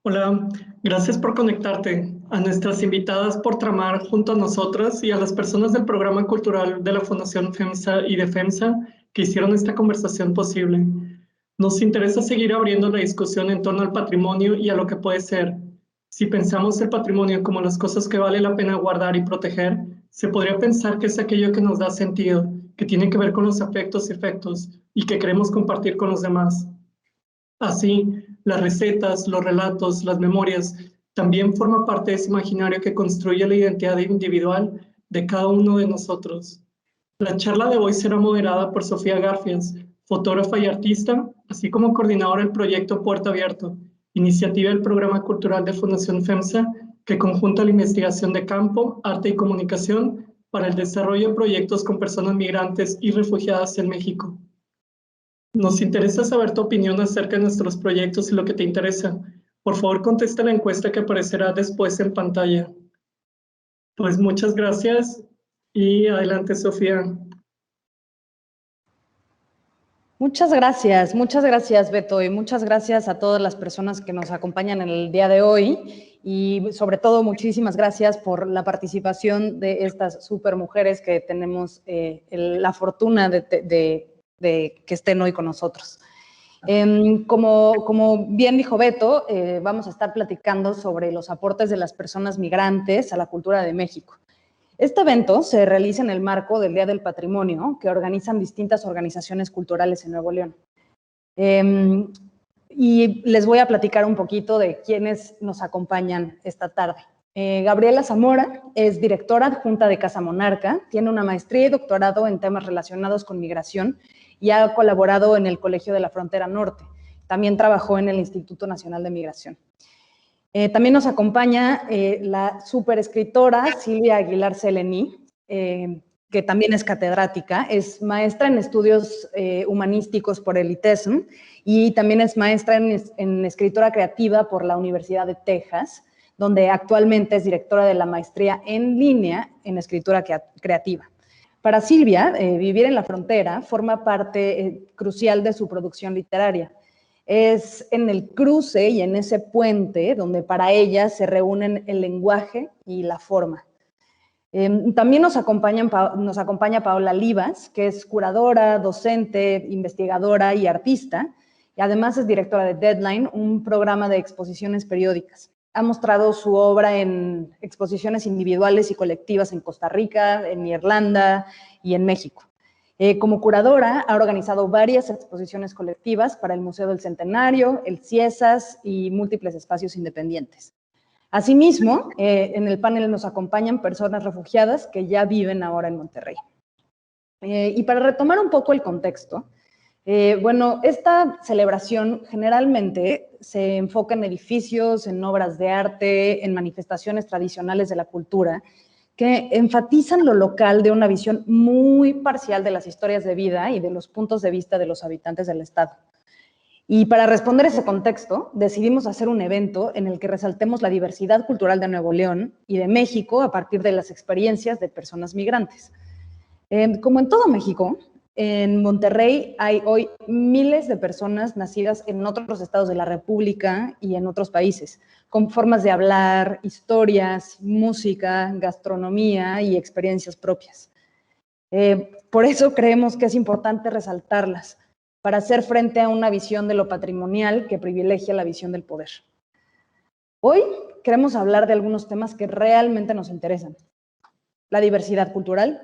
Hola, gracias por conectarte, a nuestras invitadas por tramar junto a nosotras y a las personas del programa cultural de la Fundación FEMSA y de FEMSA que hicieron esta conversación posible. Nos interesa seguir abriendo la discusión en torno al patrimonio y a lo que puede ser. Si pensamos el patrimonio como las cosas que vale la pena guardar y proteger, se podría pensar que es aquello que nos da sentido, que tiene que ver con los afectos y efectos y que queremos compartir con los demás. Así, las recetas, los relatos, las memorias, también forman parte de ese imaginario que construye la identidad individual de cada uno de nosotros. La charla de hoy será moderada por Sofía Garfias, fotógrafa y artista, así como coordinadora del proyecto Puerto Abierto, iniciativa del programa cultural de Fundación FEMSA, que conjunta la investigación de campo, arte y comunicación para el desarrollo de proyectos con personas migrantes y refugiadas en México. Nos interesa saber tu opinión acerca de nuestros proyectos y lo que te interesa. Por favor, contesta la encuesta que aparecerá después en pantalla. Pues muchas gracias y adelante, Sofía. Muchas gracias, Beto, y muchas gracias a todas las personas que nos acompañan en el día de hoy y sobre todo muchísimas gracias por la participación de estas súper mujeres que tenemos la fortuna de que estén hoy con nosotros. Como bien dijo Beto, vamos a estar platicando sobre los aportes de las personas migrantes a la cultura de México. Este evento se realiza en el marco del Día del Patrimonio, que organizan distintas organizaciones culturales en Nuevo León. Y les voy a platicar un poquito de quiénes nos acompañan esta tarde. Gabriela Zamora es directora adjunta de Casa Monarca, tiene una maestría y doctorado en temas relacionados con migración y ha colaborado en el Colegio de la Frontera Norte. También trabajó en el Instituto Nacional de Migración. También nos acompaña la superescritora Silvia Aguilar Selení, que también es catedrática, es maestra en estudios humanísticos por el ITESM y también es maestra en escritura creativa por la Universidad de Texas, donde actualmente es directora de la maestría en línea en escritura creativa. Para Silvia, vivir en la frontera forma parte crucial de su producción literaria. Es en el cruce y en ese puente donde para ella se reúnen el lenguaje y la forma. También nos acompaña Paola Livas, que es curadora, docente, investigadora y artista, y además es directora de Deadline, un programa de exposiciones periódicas. Ha mostrado su obra en exposiciones individuales y colectivas en Costa Rica, en Irlanda y en México. Como curadora, ha organizado varias exposiciones colectivas para el Museo del Centenario, el CIESAS y múltiples espacios independientes. Asimismo, en el panel nos acompañan personas refugiadas que ya viven ahora en Monterrey. Y para retomar un poco el contexto, bueno, esta celebración generalmente se enfoca en edificios, en obras de arte, en manifestaciones tradicionales de la cultura, que enfatizan lo local de una visión muy parcial de las historias de vida y de los puntos de vista de los habitantes del estado. Y para responder a ese contexto, decidimos hacer un evento en el que resaltemos la diversidad cultural de Nuevo León y de México a partir de las experiencias de personas migrantes. Como en todo México, en Monterrey hay hoy miles de personas nacidas en otros estados de la República y en otros países, con formas de hablar, historias, música, gastronomía y experiencias propias. Por eso creemos que es importante resaltarlas, para hacer frente a una visión de lo patrimonial que privilegia la visión del poder. Hoy queremos hablar de algunos temas que realmente nos interesan. La diversidad cultural,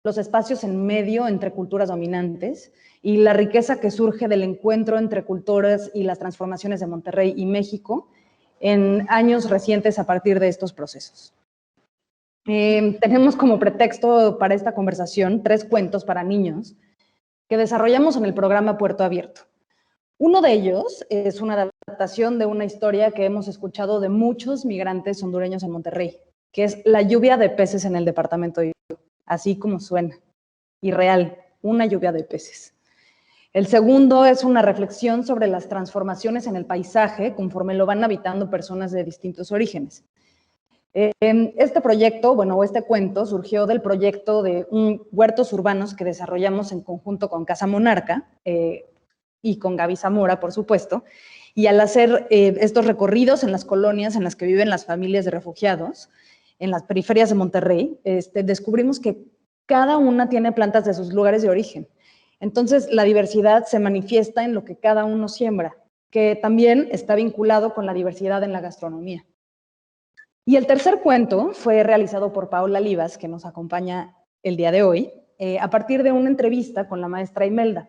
los espacios en medio entre culturas dominantes y la riqueza que surge del encuentro entre culturas y las transformaciones de Monterrey y México en años recientes a partir de estos procesos. Tenemos como pretexto para esta conversación 3 cuentos para niños que desarrollamos en el programa Puerto Abierto. Uno de ellos es una adaptación de una historia que hemos escuchado de muchos migrantes hondureños en Monterrey, que es la lluvia de peces en el departamento de Hidalgo, así como suena, y real, una lluvia de peces. El segundo es una reflexión sobre las transformaciones en el paisaje conforme lo van habitando personas de distintos orígenes. Este proyecto, bueno, este cuento surgió del proyecto de huertos urbanos que desarrollamos en conjunto con Casa Monarca y con Gaby Zamora, por supuesto, Y al hacer estos recorridos en las colonias en las que viven las familias de refugiados, en las periferias de Monterrey, descubrimos que cada una tiene plantas de sus lugares de origen. Entonces, la diversidad se manifiesta en lo que cada uno siembra, que también está vinculado con la diversidad en la gastronomía. Y el tercer cuento fue realizado por Paola Livas, que nos acompaña el día de hoy, a partir de una entrevista con la maestra Imelda.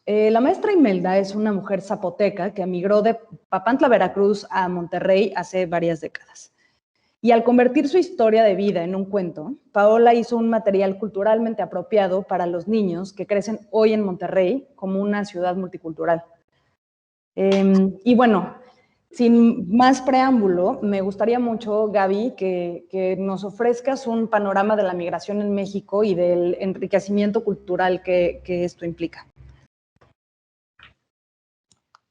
La maestra Imelda es una mujer zapoteca que emigró de Papantla, Veracruz, a Monterrey hace varias décadas. Y al convertir su historia de vida en un cuento, Paola hizo un material culturalmente apropiado para los niños que crecen hoy en Monterrey como una ciudad multicultural. Y bueno, sin más preámbulo, me gustaría mucho, Gaby, que nos ofrezcas un panorama de la migración en México y del enriquecimiento cultural que esto implica.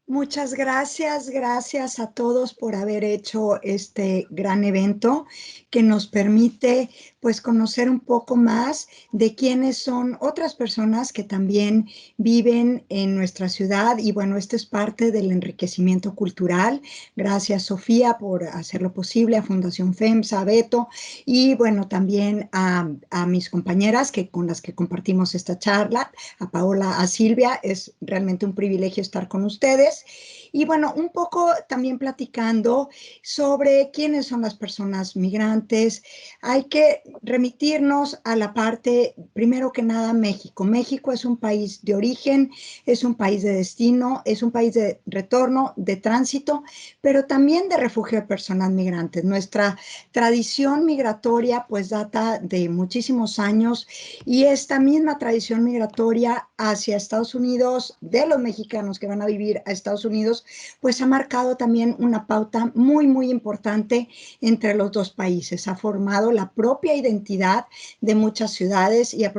Muchas gracias, gracias a todos por haber hecho este gran evento que nos permite pues conocer un poco más de quiénes son otras personas que también viven en nuestra ciudad y bueno, esto es parte del enriquecimiento cultural. Gracias Sofía por hacerlo posible, a Fundación FEMSA, a Beto y bueno, también a mis compañeras con las que compartimos esta charla, a Paola, a Silvia, es realmente un privilegio estar con ustedes. Y bueno, un poco también platicando sobre quiénes son las personas migrantes. Hay que remitirnos a la parte, primero que nada, México. México es un país de origen, es un país de destino, es un país de retorno, de tránsito, pero también de refugio de personas migrantes. Nuestra tradición migratoria pues data de muchísimos años y esta misma tradición migratoria hacia Estados Unidos, de los mexicanos que van a vivir a Estados Unidos, pues ha marcado también una pauta muy, muy importante entre los dos países. Ha formado la propia identidad de muchas ciudades y ha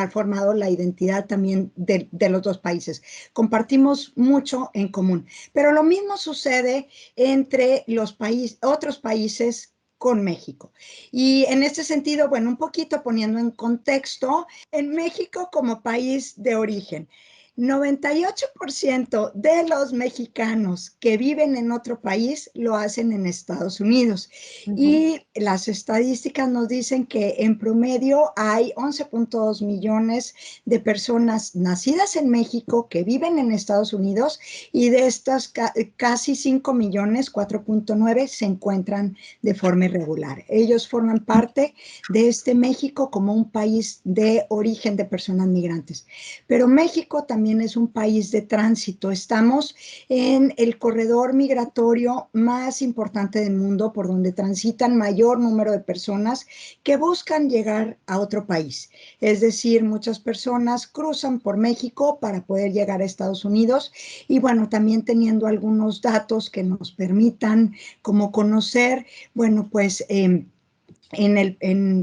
formado la identidad también de los dos países. Compartimos mucho en común, pero lo mismo sucede entre los otros países con México. Y en este sentido, bueno, un poquito poniendo en contexto, en México como país de origen, 98% de los mexicanos que viven en otro país lo hacen en Estados Unidos. Y las estadísticas nos dicen que en promedio hay 11.2 millones de personas nacidas en México que viven en Estados Unidos y de estas casi 5 millones, 4.9, se encuentran de forma irregular. Ellos forman parte de este México como un país de origen de personas migrantes. Pero México también es un país de tránsito. Estamos en el corredor migratorio más importante del mundo, por donde transitan mayor número de personas que buscan llegar a otro país. Es decir, muchas personas cruzan por México para poder llegar a Estados Unidos y bueno, también teniendo algunos datos que nos permitan como conocer, bueno, pues en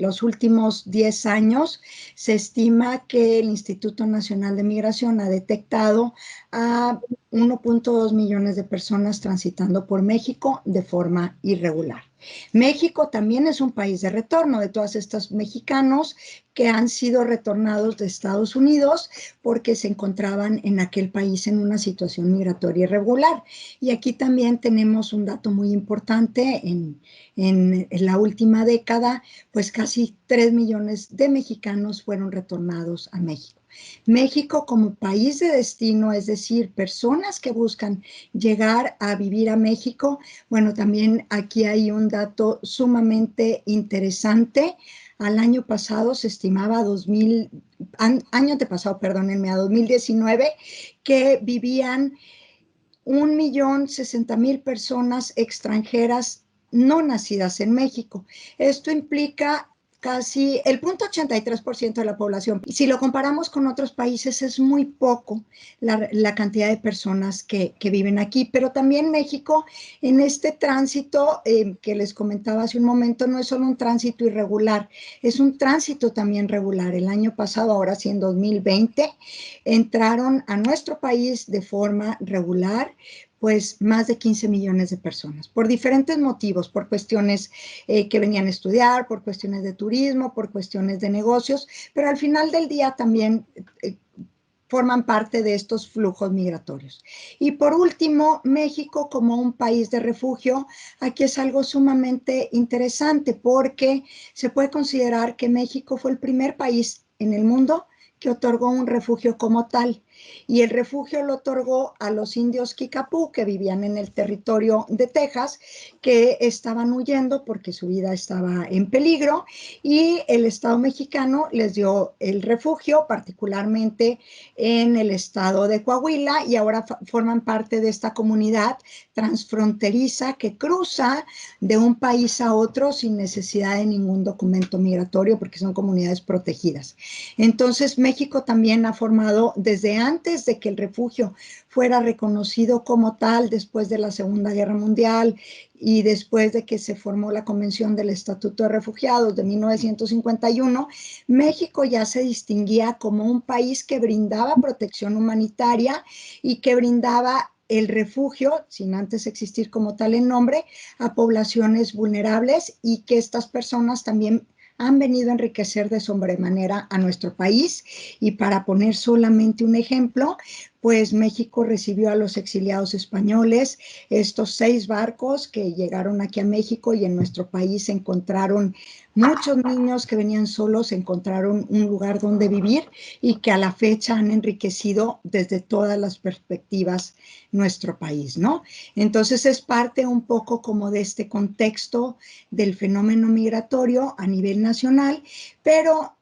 los últimos 10 años se estima que el Instituto Nacional de Migración ha detectado a 1.2 millones de personas transitando por México de forma irregular. México también es un país de retorno de todos estos mexicanos que han sido retornados de Estados Unidos porque se encontraban en aquel país en una situación migratoria irregular. Y aquí también tenemos un dato muy importante. En la última década, pues casi 3 millones de mexicanos fueron retornados a México. México como país de destino, es decir, personas que buscan llegar a vivir a México, bueno, también aquí hay un dato sumamente interesante. Al año pasado se estimaba, año antepasado, perdónenme, a 2019, que vivían 1.060.000 personas extranjeras no nacidas en México. Esto implica casi el 0.83% de la población. Y si lo comparamos con otros países, es muy poco la cantidad de personas que viven aquí. Pero también México, en este tránsito que les comentaba hace un momento, no es solo un tránsito irregular, es un tránsito también regular. El año pasado, ahora sí en 2020, entraron a nuestro país de forma regular pues más de 15 millones de personas, por diferentes motivos, por cuestiones que venían a estudiar, por cuestiones de turismo, por cuestiones de negocios, pero al final del día también forman parte de estos flujos migratorios. Y por último, México como un país de refugio, aquí es algo sumamente interesante porque se puede considerar que México fue el primer país en el mundo que otorgó un refugio como tal. Y el refugio lo otorgó a los indios Kicapú, que vivían en el territorio de Texas, que estaban huyendo porque su vida estaba en peligro, y el Estado mexicano les dio el refugio, particularmente en el estado de Coahuila, y ahora forman parte de esta comunidad transfronteriza que cruza de un país a otro sin necesidad de ningún documento migratorio, porque son comunidades protegidas. Entonces, México también ha formado, desde antes de que el refugio fuera reconocido como tal, después de la Segunda Guerra Mundial y después de que se formó la Convención del Estatuto de Refugiados de 1951, México ya se distinguía como un país que brindaba protección humanitaria y que brindaba el refugio, sin antes existir como tal el nombre, a poblaciones vulnerables, y que estas personas también han venido a enriquecer de sobremanera a nuestro país. Y para poner solamente un ejemplo, pues México recibió a los exiliados españoles, estos 6 barcos que llegaron aquí a México, y en nuestro país se encontraron muchos niños que venían solos, encontraron un lugar donde vivir, y que a la fecha han enriquecido desde todas las perspectivas nuestro país, ¿no? Entonces es parte un poco como de este contexto del fenómeno migratorio a nivel nacional, pero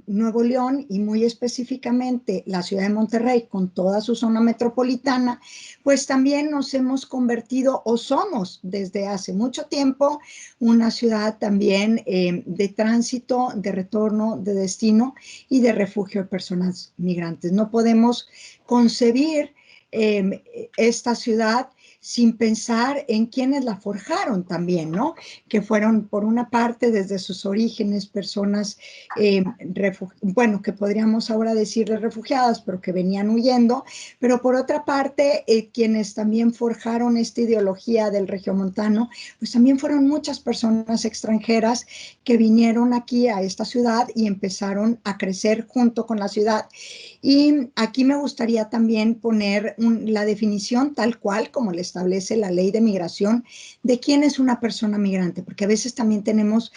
Nuevo León, y muy específicamente la ciudad de Monterrey con toda su zona metropolitana, pues también nos hemos convertido, o somos desde hace mucho tiempo, una ciudad también de tránsito, de retorno, de destino y de refugio de personas migrantes. No podemos concebir esta ciudad sin pensar en quienes la forjaron también, ¿no? Que fueron, por una parte, desde sus orígenes, personas, bueno, que podríamos ahora decirles refugiadas, pero que venían huyendo, pero por otra parte, quienes también forjaron esta ideología del regiomontano, pues también fueron muchas personas extranjeras que vinieron aquí a esta ciudad y empezaron a crecer junto con la ciudad. Y aquí me gustaría también poner la definición tal cual como le establece la ley de migración de quién es una persona migrante, porque a veces también tenemos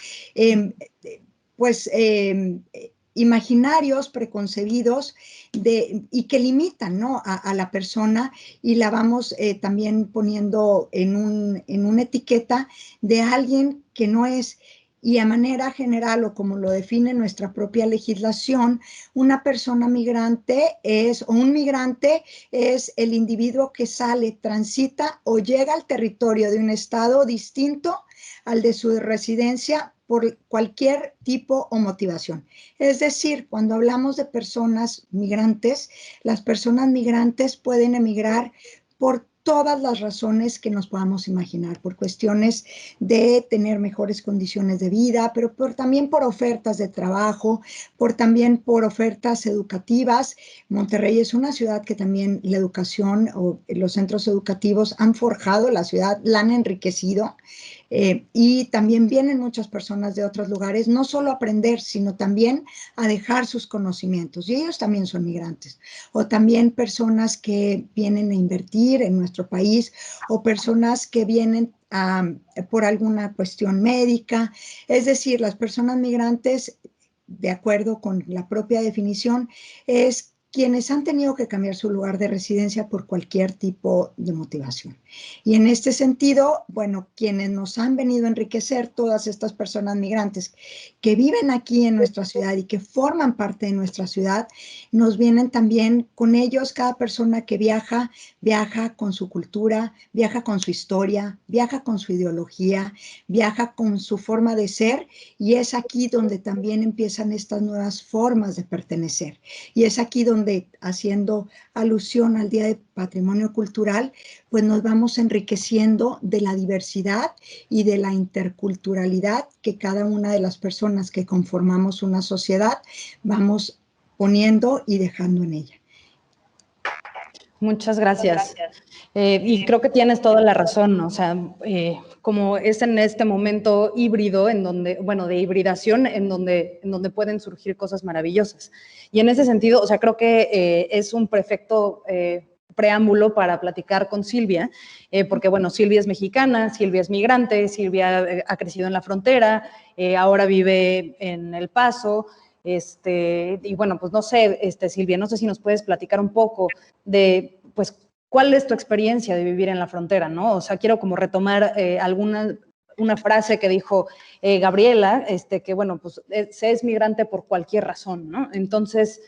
imaginarios preconcebidos y que limitan, ¿no?, a la persona, y la vamos también poniendo en una etiqueta de alguien que no es. Y a manera general, o como lo define nuestra propia legislación, una persona migrante o un migrante es el individuo que sale, transita o llega al territorio de un estado distinto al de su residencia por cualquier tipo o motivación. Es decir, cuando hablamos de personas migrantes, las personas migrantes pueden emigrar por todas las razones que nos podamos imaginar, por cuestiones de tener mejores condiciones de vida, pero también por ofertas de trabajo, también por ofertas educativas. Monterrey es una ciudad que también la educación o los centros educativos han forjado la ciudad, la han enriquecido. Y también vienen muchas personas de otros lugares, no solo a aprender, sino también a dejar sus conocimientos, y ellos también son migrantes. O también personas que vienen a invertir en nuestro país, o personas que vienen por alguna cuestión médica. Es decir, las personas migrantes, de acuerdo con la propia definición, es quienes han tenido que cambiar su lugar de residencia por cualquier tipo de motivación. Y en este sentido, bueno, quienes nos han venido a enriquecer, todas estas personas migrantes que viven aquí en nuestra ciudad y que forman parte de nuestra ciudad, nos vienen también con ellos. Cada persona que viaja, viaja con su cultura, viaja con su historia, viaja con su ideología, viaja con su forma de ser, y es aquí donde también empiezan estas nuevas formas de pertenecer. Y es aquí donde, haciendo alusión al Día de Patrimonio Cultural, pues nos vamos enriqueciendo de la diversidad y de la interculturalidad que cada una de las personas que conformamos una sociedad vamos poniendo y dejando en ella. Muchas gracias. Y creo que tienes toda la razón, ¿no? O sea, como es en este momento híbrido, en donde, bueno, de hibridación, en donde pueden surgir cosas maravillosas. Y en ese sentido, o sea, creo que es un perfecto preámbulo para platicar con Silvia, porque, bueno, Silvia es mexicana, Silvia es migrante, Silvia ha crecido en la frontera, ahora vive en El Paso. Y bueno, pues no sé, Silvia, no sé si nos puedes platicar un poco de, pues, cuál es tu experiencia de vivir en la frontera, ¿no? O sea, quiero como retomar una frase que dijo Gabriela, que bueno, pues se es migrante por cualquier razón, ¿no? Entonces,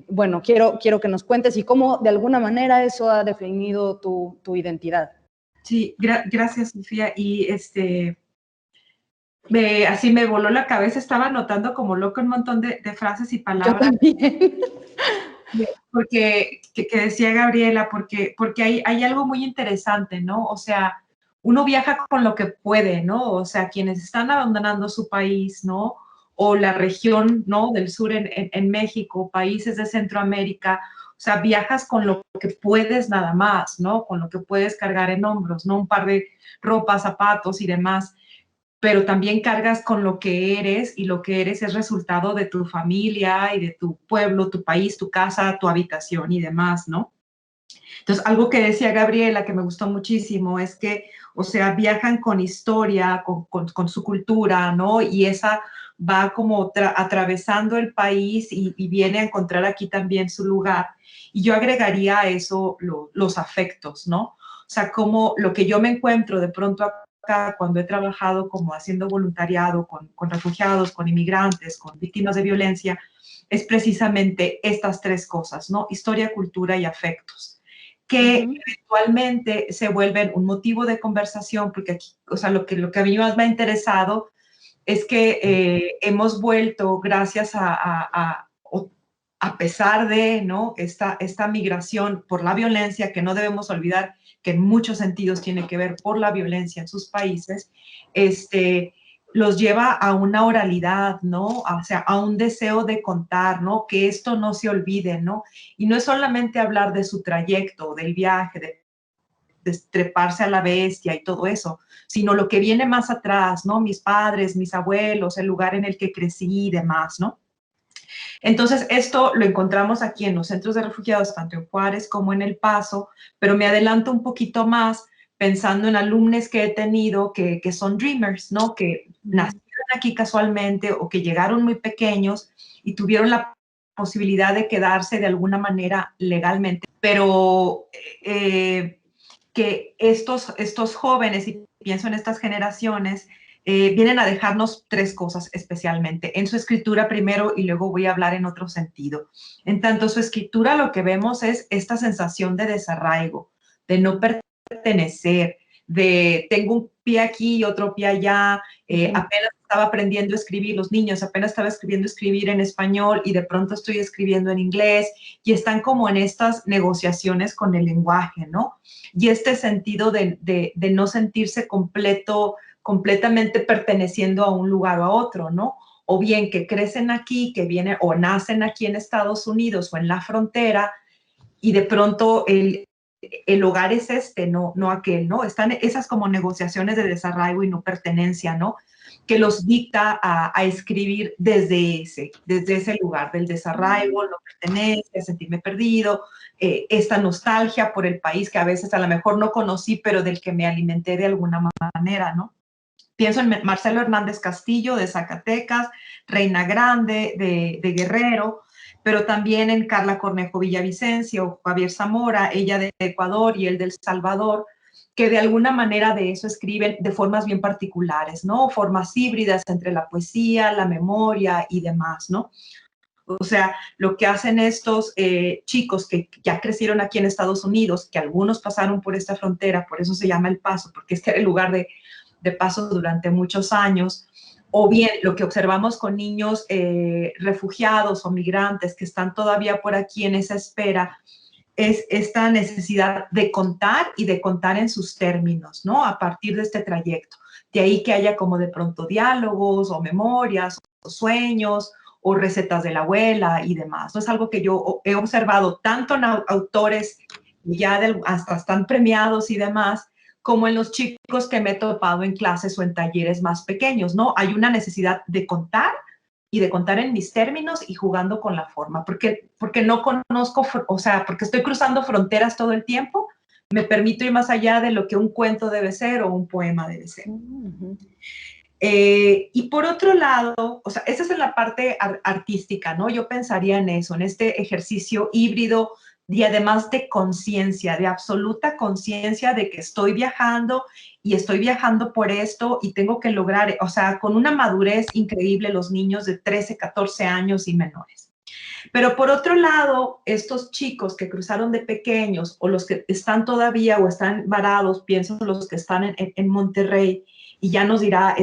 bueno, quiero que nos cuentes y cómo de alguna manera eso ha definido tu identidad. Sí, gracias, Sofía. Y así me voló la cabeza, estaba anotando como loco un montón de frases y palabras. Yo también. Porque que decía Gabriela, porque hay algo muy interesante, ¿no? O sea, uno viaja con lo que puede, ¿no? O sea, quienes están abandonando su país, ¿no? O la región, ¿no? Del sur en México, países de Centroamérica, o sea, viajas con lo que puedes nada más, ¿no? Con lo que puedes cargar en hombros, ¿no? Un par de ropa, zapatos y demás, pero también cargas con lo que eres, y lo que eres es resultado de tu familia y de tu pueblo, tu país, tu casa, tu habitación y demás, ¿no? Entonces, algo que decía Gabriela que me gustó muchísimo es que, o sea, viajan con historia, con su cultura, ¿no? Y esa va como atravesando el país y viene a encontrar aquí también su lugar. Y yo agregaría a eso los afectos, ¿no? O sea, como lo que yo me encuentro de pronto acá cuando he trabajado como haciendo voluntariado con refugiados, con inmigrantes, con víctimas de violencia, es precisamente estas tres cosas, ¿no? Historia, cultura y afectos, que eventualmente se vuelven un motivo de conversación, porque aquí, o sea, lo que a mí más me ha interesado es que hemos vuelto, gracias a pesar de, ¿no? esta migración por la violencia, que no debemos olvidar que en muchos sentidos tiene que ver por la violencia en sus países, los lleva a una oralidad, ¿no? O sea, a un deseo de contar, ¿no? Que esto no se olvide, ¿no? Y no es solamente hablar de su trayecto, del viaje, de treparse a la bestia y todo eso, sino lo que viene más atrás, ¿no? Mis padres, mis abuelos, el lugar en el que crecí y demás, ¿no? Entonces, esto lo encontramos aquí en los centros de refugiados, tanto en Juárez como en El Paso, pero me adelanto un poquito más pensando en alumnos que he tenido que son dreamers, ¿no? Que nacieron aquí casualmente o que llegaron muy pequeños y tuvieron la posibilidad de quedarse de alguna manera legalmente, pero que estos jóvenes, y pienso en estas generaciones, vienen a dejarnos tres cosas especialmente. En su escritura primero, y luego voy a hablar en otro sentido. En tanto su escritura, lo que vemos es esta sensación de desarraigo, de no pertenecer, de tengo un pie aquí y otro pie allá, apenas estaba aprendiendo a escribir, los niños apenas estaba escribir en español y de pronto estoy escribiendo en inglés, y están como en estas negociaciones con el lenguaje, ¿no? Y este sentido de no sentirse completamente perteneciendo a un lugar o a otro, ¿no? O bien que crecen aquí, que vienen o nacen aquí en Estados Unidos o en la frontera, y de pronto el hogar es no aquel, ¿no? Están esas como negociaciones de desarraigo y no pertenencia, ¿no? Que los dicta a escribir desde ese lugar del desarraigo, no pertenencia, sentirme perdido, esta nostalgia por el país que a veces a lo mejor no conocí, pero del que me alimenté de alguna manera, ¿no? Pienso en Marcelo Hernández Castillo de Zacatecas, Reina Grande de Guerrero, pero también en Carla Cornejo Villavicencio, Javier Zamora, ella de Ecuador y él del Salvador, que de alguna manera de eso escriben de formas bien particulares, ¿no? Formas híbridas entre la poesía, la memoria y demás, ¿no? O sea, lo que hacen estos chicos que ya crecieron aquí en Estados Unidos, que algunos pasaron por esta frontera, por eso se llama El Paso, porque este era el lugar de paso durante muchos años, o bien lo que observamos con niños refugiados o migrantes que están todavía por aquí en esa espera, es esta necesidad de contar y de contar en sus términos, ¿no? A partir de este trayecto. De ahí que haya como de pronto diálogos o memorias o sueños o recetas de la abuela y demás. No es algo que yo he observado tanto en autores ya hasta están premiados y demás, como en los chicos que me he topado en clases o en talleres más pequeños, ¿no? Hay una necesidad de contar y de contar en mis términos y jugando con la forma, porque no conozco, o sea, porque estoy cruzando fronteras todo el tiempo, me permito ir más allá de lo que un cuento debe ser o un poema debe ser. Y por otro lado, o sea, esa es en la parte artística, ¿no? Yo pensaría en eso, en este ejercicio híbrido y además de conciencia, de absoluta conciencia de que estoy viajando y estoy viajando por esto y tengo que lograr, o sea, con una madurez increíble los niños de 13, 14 años y menores. Pero por otro lado, estos chicos que cruzaron de pequeños o los que están todavía o están varados, pienso los que están en Monterrey, y ya nos dirá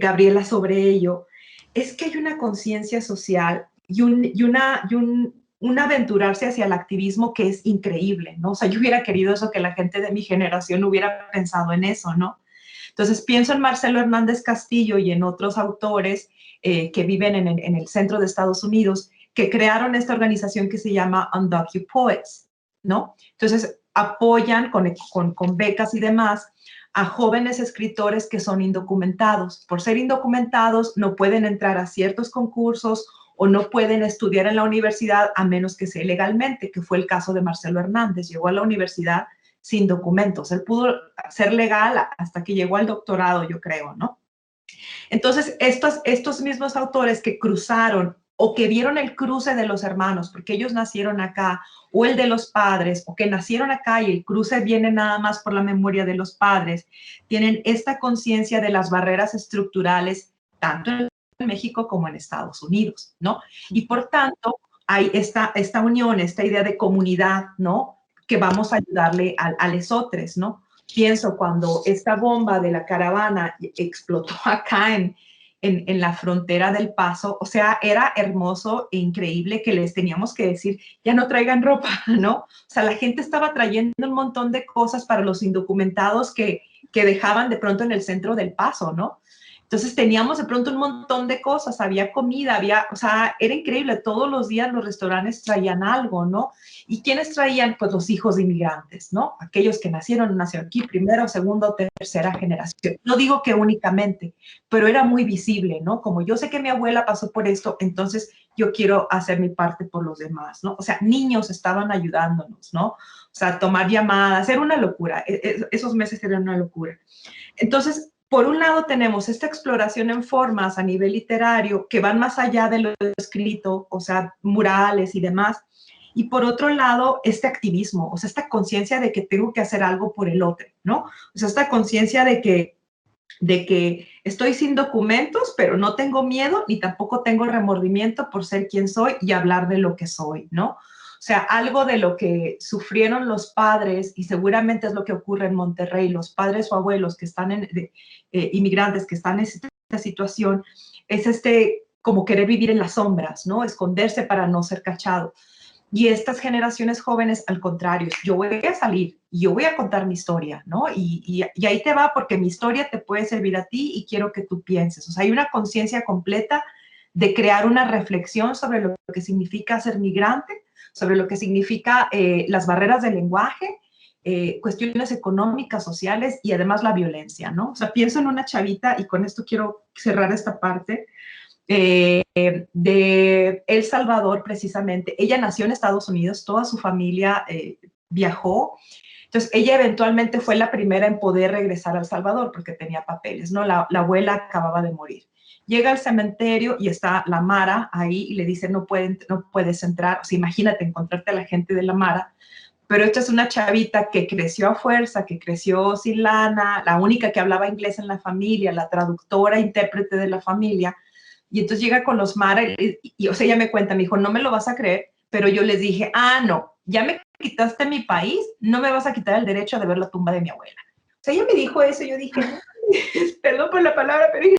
Gabriela sobre ello, es que hay una conciencia social y un aventurarse hacia el activismo que es increíble, ¿no? O sea, yo hubiera querido eso, que la gente de mi generación hubiera pensado en eso, ¿no? Entonces pienso en Marcelo Hernández Castillo y en otros autores que viven en el centro de Estados Unidos, que crearon esta organización que se llama Undocumented Poets, ¿no? Entonces apoyan con becas y demás a jóvenes escritores que son indocumentados. Por ser indocumentados no pueden entrar a ciertos concursos o no pueden estudiar en la universidad a menos que sea legalmente, que fue el caso de Marcelo Hernández. Llegó a la universidad sin documentos. Él pudo ser legal hasta que llegó al doctorado, yo creo, ¿no? Entonces, estos mismos autores que cruzaron o que vieron el cruce de los hermanos, porque ellos nacieron acá, o el de los padres, o que nacieron acá y el cruce viene nada más por la memoria de los padres, tienen esta conciencia de las barreras estructurales, tanto en México como en Estados Unidos, ¿no? Y por tanto, hay esta unión, esta idea de comunidad, ¿no? Que vamos a ayudarle a lesotres, ¿no? Pienso cuando esta bomba de la caravana explotó acá en la frontera del Paso, o sea, era hermoso e increíble que les teníamos que decir, ya no traigan ropa, ¿no? O sea, la gente estaba trayendo un montón de cosas para los indocumentados que dejaban de pronto en el centro del Paso, ¿no? Entonces teníamos de pronto un montón de cosas, había comida, o sea, era increíble, todos los días los restaurantes traían algo, ¿no? ¿Y quiénes traían? Pues los hijos de inmigrantes, ¿no? Aquellos que nacieron aquí, primera, segunda o tercera generación. No digo que únicamente, pero era muy visible, ¿no? Como yo sé que mi abuela pasó por esto, entonces yo quiero hacer mi parte por los demás, ¿no? O sea, niños estaban ayudándonos, ¿no? O sea, tomar llamadas, era una locura, esos meses eran una locura. Entonces, por un lado tenemos esta exploración en formas a nivel literario que van más allá de lo escrito, o sea, murales y demás. Y por otro lado, este activismo, o sea, esta conciencia de que tengo que hacer algo por el otro, ¿no? O sea, esta conciencia de que estoy sin documentos, pero no tengo miedo ni tampoco tengo remordimiento por ser quien soy y hablar de lo que soy, ¿no? O sea, algo de lo que sufrieron los padres, y seguramente es lo que ocurre en Monterrey, los padres o abuelos que están inmigrantes que están en esta situación, es como querer vivir en las sombras, ¿no? Esconderse para no ser cachado. Y estas generaciones jóvenes, al contrario, yo voy a salir y yo voy a contar mi historia, ¿no? Y ahí te va porque mi historia te puede servir a ti y quiero que tú pienses. O sea, hay una conciencia completa de crear una reflexión sobre lo que significa ser migrante, sobre lo que significa las barreras del lenguaje, cuestiones económicas, sociales y además la violencia, ¿no? O sea, pienso en una chavita y con esto quiero cerrar esta parte, de El Salvador precisamente. Ella nació en Estados Unidos, toda su familia viajó. Entonces, ella eventualmente fue la primera en poder regresar a El Salvador porque tenía papeles, ¿no? La abuela acababa de morir. Llega al cementerio y está la Mara ahí y le dice, no puedes entrar. O sea, imagínate encontrarte a la gente de la Mara. Pero esta es una chavita que creció a fuerza, que creció sin lana, la única que hablaba inglés en la familia, la traductora, intérprete de la familia. Y entonces llega con los Mara y o sea, ella me cuenta, me dijo, no me lo vas a creer, pero yo les dije, no, ya me quitaste mi país, no me vas a quitar el derecho de ver la tumba de mi abuela. O sea, ella me dijo eso y yo dije, perdón por la palabra, pero dije,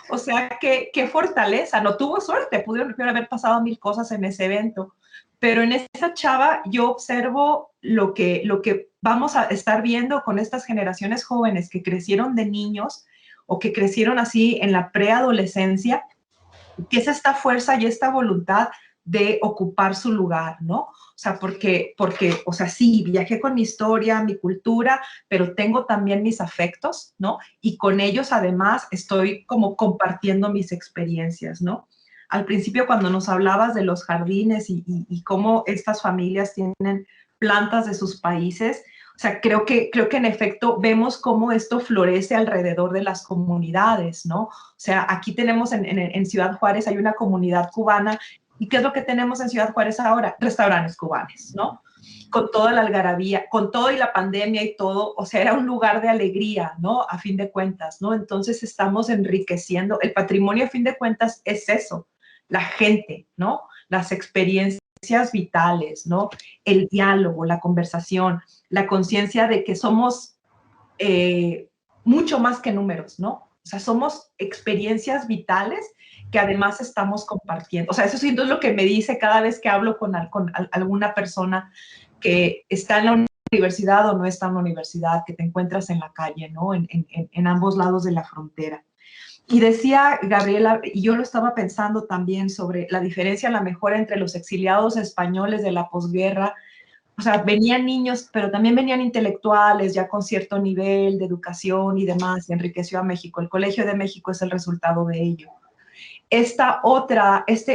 o sea, qué fortaleza, no tuvo suerte, pudieron haber pasado 1000 cosas en ese evento, pero en esa chava yo observo lo que vamos a estar viendo con estas generaciones jóvenes que crecieron de niños o que crecieron así en la preadolescencia, que es esta fuerza y esta voluntad de ocupar su lugar, ¿no? O sea, porque, o sea, sí, viajé con mi historia, mi cultura, pero tengo también mis afectos, ¿no? Y con ellos, además, estoy como compartiendo mis experiencias, ¿no? Al principio, cuando nos hablabas de los jardines y cómo estas familias tienen plantas de sus países, o sea, creo que en efecto vemos cómo esto florece alrededor de las comunidades, ¿no? O sea, aquí tenemos en Ciudad Juárez, hay una comunidad cubana. ¿Y qué es lo que tenemos en Ciudad Juárez ahora? Restaurantes cubanos, ¿no? Con toda la algarabía, con todo y la pandemia y todo, o sea, era un lugar de alegría, ¿no? A fin de cuentas, ¿no? Entonces estamos enriqueciendo. El patrimonio, a fin de cuentas, es eso, la gente, ¿no? Las experiencias vitales, ¿no? El diálogo, la conversación, la conciencia de que somos mucho más que números, ¿no? O sea, somos experiencias vitales que además estamos compartiendo. O sea, eso sí es lo que me dice cada vez que hablo con alguna persona que está en la universidad o no está en la universidad, que te encuentras en la calle, ¿no? En ambos lados de la frontera. Y decía Gabriela, y yo lo estaba pensando también sobre la diferencia, a lo mejor, entre los exiliados españoles de la posguerra. O sea, venían niños, pero también venían intelectuales ya con cierto nivel de educación y demás, y enriqueció a México. El Colegio de México es el resultado de ello. Este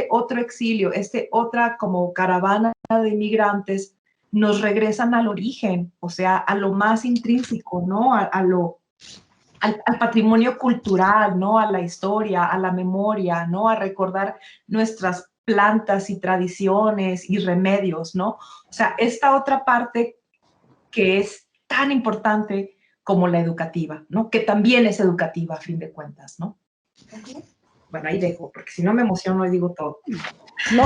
otro exilio, otra como caravana de inmigrantes, nos regresan al origen, o sea, a lo más intrínseco, ¿no? Al patrimonio cultural, ¿no? A la historia, a la memoria, ¿no? A recordar nuestras plantas y tradiciones y remedios, ¿no? O sea, esta otra parte que es tan importante como la educativa, ¿no? Que también es educativa a fin de cuentas, ¿no? Bueno, ahí dejo, porque si no me emociono y digo todo. No,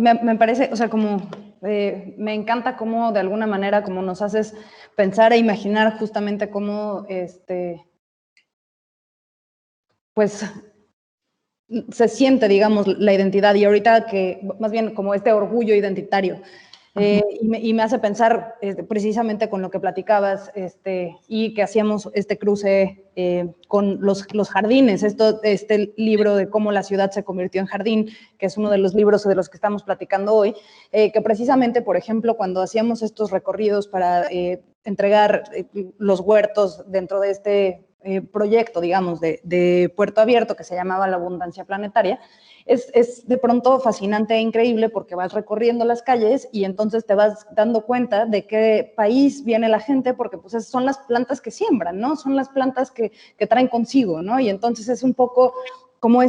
me parece, o sea, como me encanta cómo de alguna manera como nos haces pensar e imaginar justamente cómo, pues, se siente, digamos, la identidad y ahorita que, más bien como este orgullo identitario. Y me hace pensar precisamente con lo que platicabas y que hacíamos este cruce con los jardines, este libro de cómo la ciudad se convirtió en jardín, que es uno de los libros de los que estamos platicando hoy, que precisamente, por ejemplo, cuando hacíamos estos recorridos para entregar los huertos dentro de este proyecto, digamos, de Puerto Abierto, que se llamaba La Abundancia Planetaria, es de pronto fascinante e increíble porque vas recorriendo las calles y entonces te vas dando cuenta de qué país viene la gente, porque pues son las plantas que siembran, ¿no? Son las plantas que traen consigo, ¿no? Y entonces es un poco como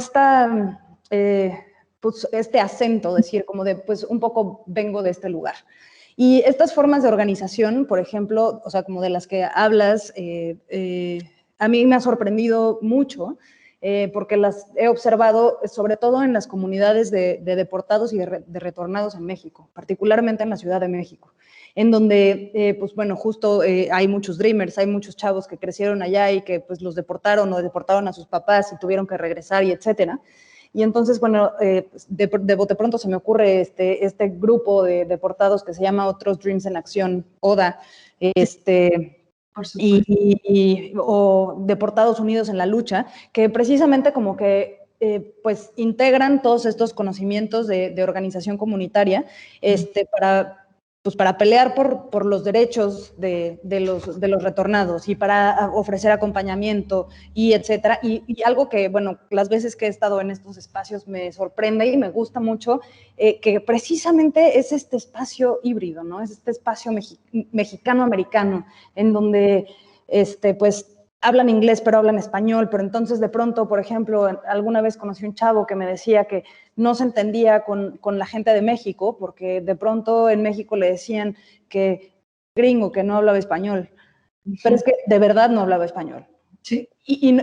pues este acento, decir, como de, pues un poco vengo de este lugar. Y estas formas de organización, por ejemplo, o sea, como de las que hablas, a mí me ha sorprendido mucho, porque las he observado sobre todo en las comunidades de deportados y de retornados en México, particularmente en la Ciudad de México, en donde, pues bueno, justo hay muchos dreamers, hay muchos chavos que crecieron allá y que pues los deportaron o deportaron a sus papás y tuvieron que regresar y etcétera. Y entonces, bueno, de bote pronto se me ocurre este grupo de deportados que se llama Otros Dreams en Acción, ODA, o Deportados Unidos en la Lucha, que precisamente como que pues integran todos estos conocimientos de organización comunitaria para pelear por los derechos de los retornados y para ofrecer acompañamiento y etcétera. Y algo que, bueno, las veces que he estado en estos espacios me sorprende y me gusta mucho, que precisamente es este espacio híbrido, ¿no? Es este espacio mexicano-americano, en donde, pues, hablan inglés, pero hablan español, pero entonces de pronto, por ejemplo, alguna vez conocí un chavo que me decía que no se entendía con la gente de México, porque de pronto en México le decían que gringo, que no hablaba español, pero es que de verdad no hablaba español. Sí. Y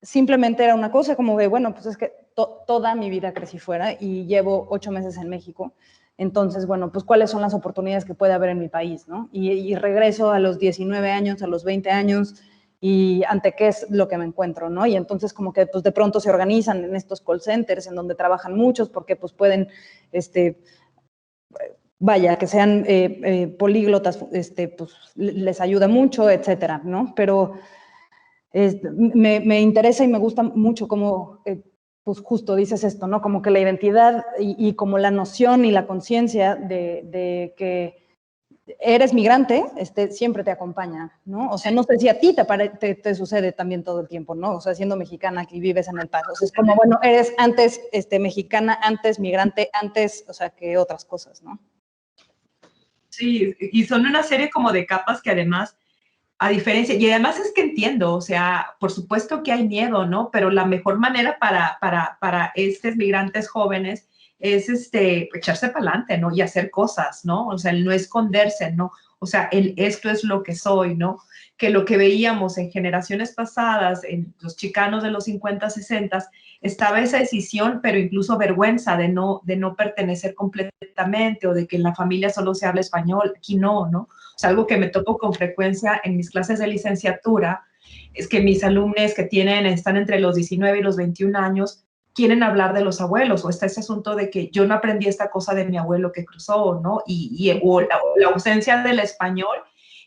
simplemente era una cosa como de, bueno, pues es que toda mi vida crecí fuera y llevo 8 meses en México. Entonces, bueno, pues cuáles son las oportunidades que puede haber en mi país, ¿no? Y regreso a los 19 años, a los 20 años, y ante qué es lo que me encuentro, ¿no? Y entonces como que pues de pronto se organizan en estos call centers en donde trabajan muchos porque pues pueden, vaya, que sean políglotas, pues les ayuda mucho, etcétera, ¿no? Pero me interesa y me gusta mucho cómo pues justo dices esto, ¿no? Como que la identidad y como la noción y la conciencia de que eres migrante, siempre te acompaña, ¿no? O sea, no sé si a ti te sucede también todo el tiempo, ¿no? O sea, siendo mexicana que vives en El Paso, o sea, es como, bueno, eres antes mexicana, antes migrante, antes, o sea, que otras cosas, ¿no? Sí, y son una serie como de capas que además, a diferencia, y además es que entiendo, o sea, por supuesto que hay miedo, ¿no? Pero la mejor manera para estos migrantes jóvenes es echarse para adelante, ¿no? Y hacer cosas, ¿no? O sea, el no esconderse, ¿no? O sea, esto es lo que soy, ¿no? Que lo que veíamos en generaciones pasadas, en los chicanos de los 50, 60, estaba esa decisión, pero incluso vergüenza de no pertenecer completamente o de que en la familia solo se habla español. Aquí no, ¿no? O sea, algo que me topo con frecuencia en mis clases de licenciatura es que mis alumnos que están entre los 19 y los 21 años quieren hablar de los abuelos, o está ese asunto de que yo no aprendí esta cosa de mi abuelo que cruzó, ¿no? O la ausencia del español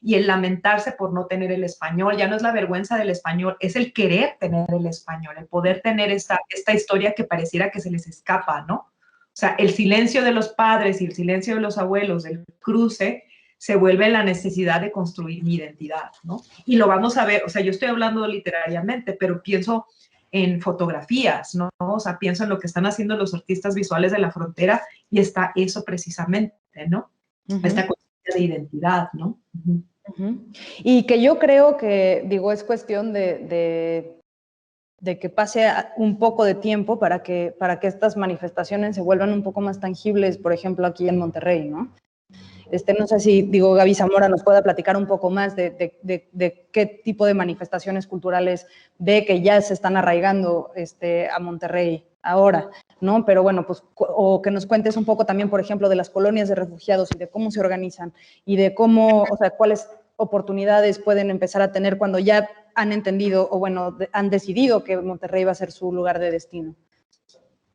y el lamentarse por no tener el español. Ya no es la vergüenza del español, es el querer tener el español, el poder tener esta historia que pareciera que se les escapa, ¿no? O sea, el silencio de los padres y el silencio de los abuelos, del cruce, se vuelve la necesidad de construir mi identidad, ¿no? Y lo vamos a ver, o sea, yo estoy hablando literariamente, pero pienso en fotografías, ¿no? O sea, pienso en lo que están haciendo los artistas visuales de la frontera y está eso precisamente, ¿no? Esta cuestión de identidad, ¿no? Y que yo creo que, digo, es cuestión de que pase un poco de tiempo para que estas manifestaciones se vuelvan un poco más tangibles, por ejemplo, aquí en Monterrey, ¿no? No sé si, digo, Gaby Zamora nos pueda platicar un poco más de qué tipo de manifestaciones culturales ve que ya se están arraigando a Monterrey ahora, ¿no? Pero bueno, pues, o que nos cuentes un poco también, por ejemplo, de las colonias de refugiados y de cómo se organizan y de cómo, o sea, cuáles oportunidades pueden empezar a tener cuando ya han entendido o, bueno, han decidido que Monterrey va a ser su lugar de destino.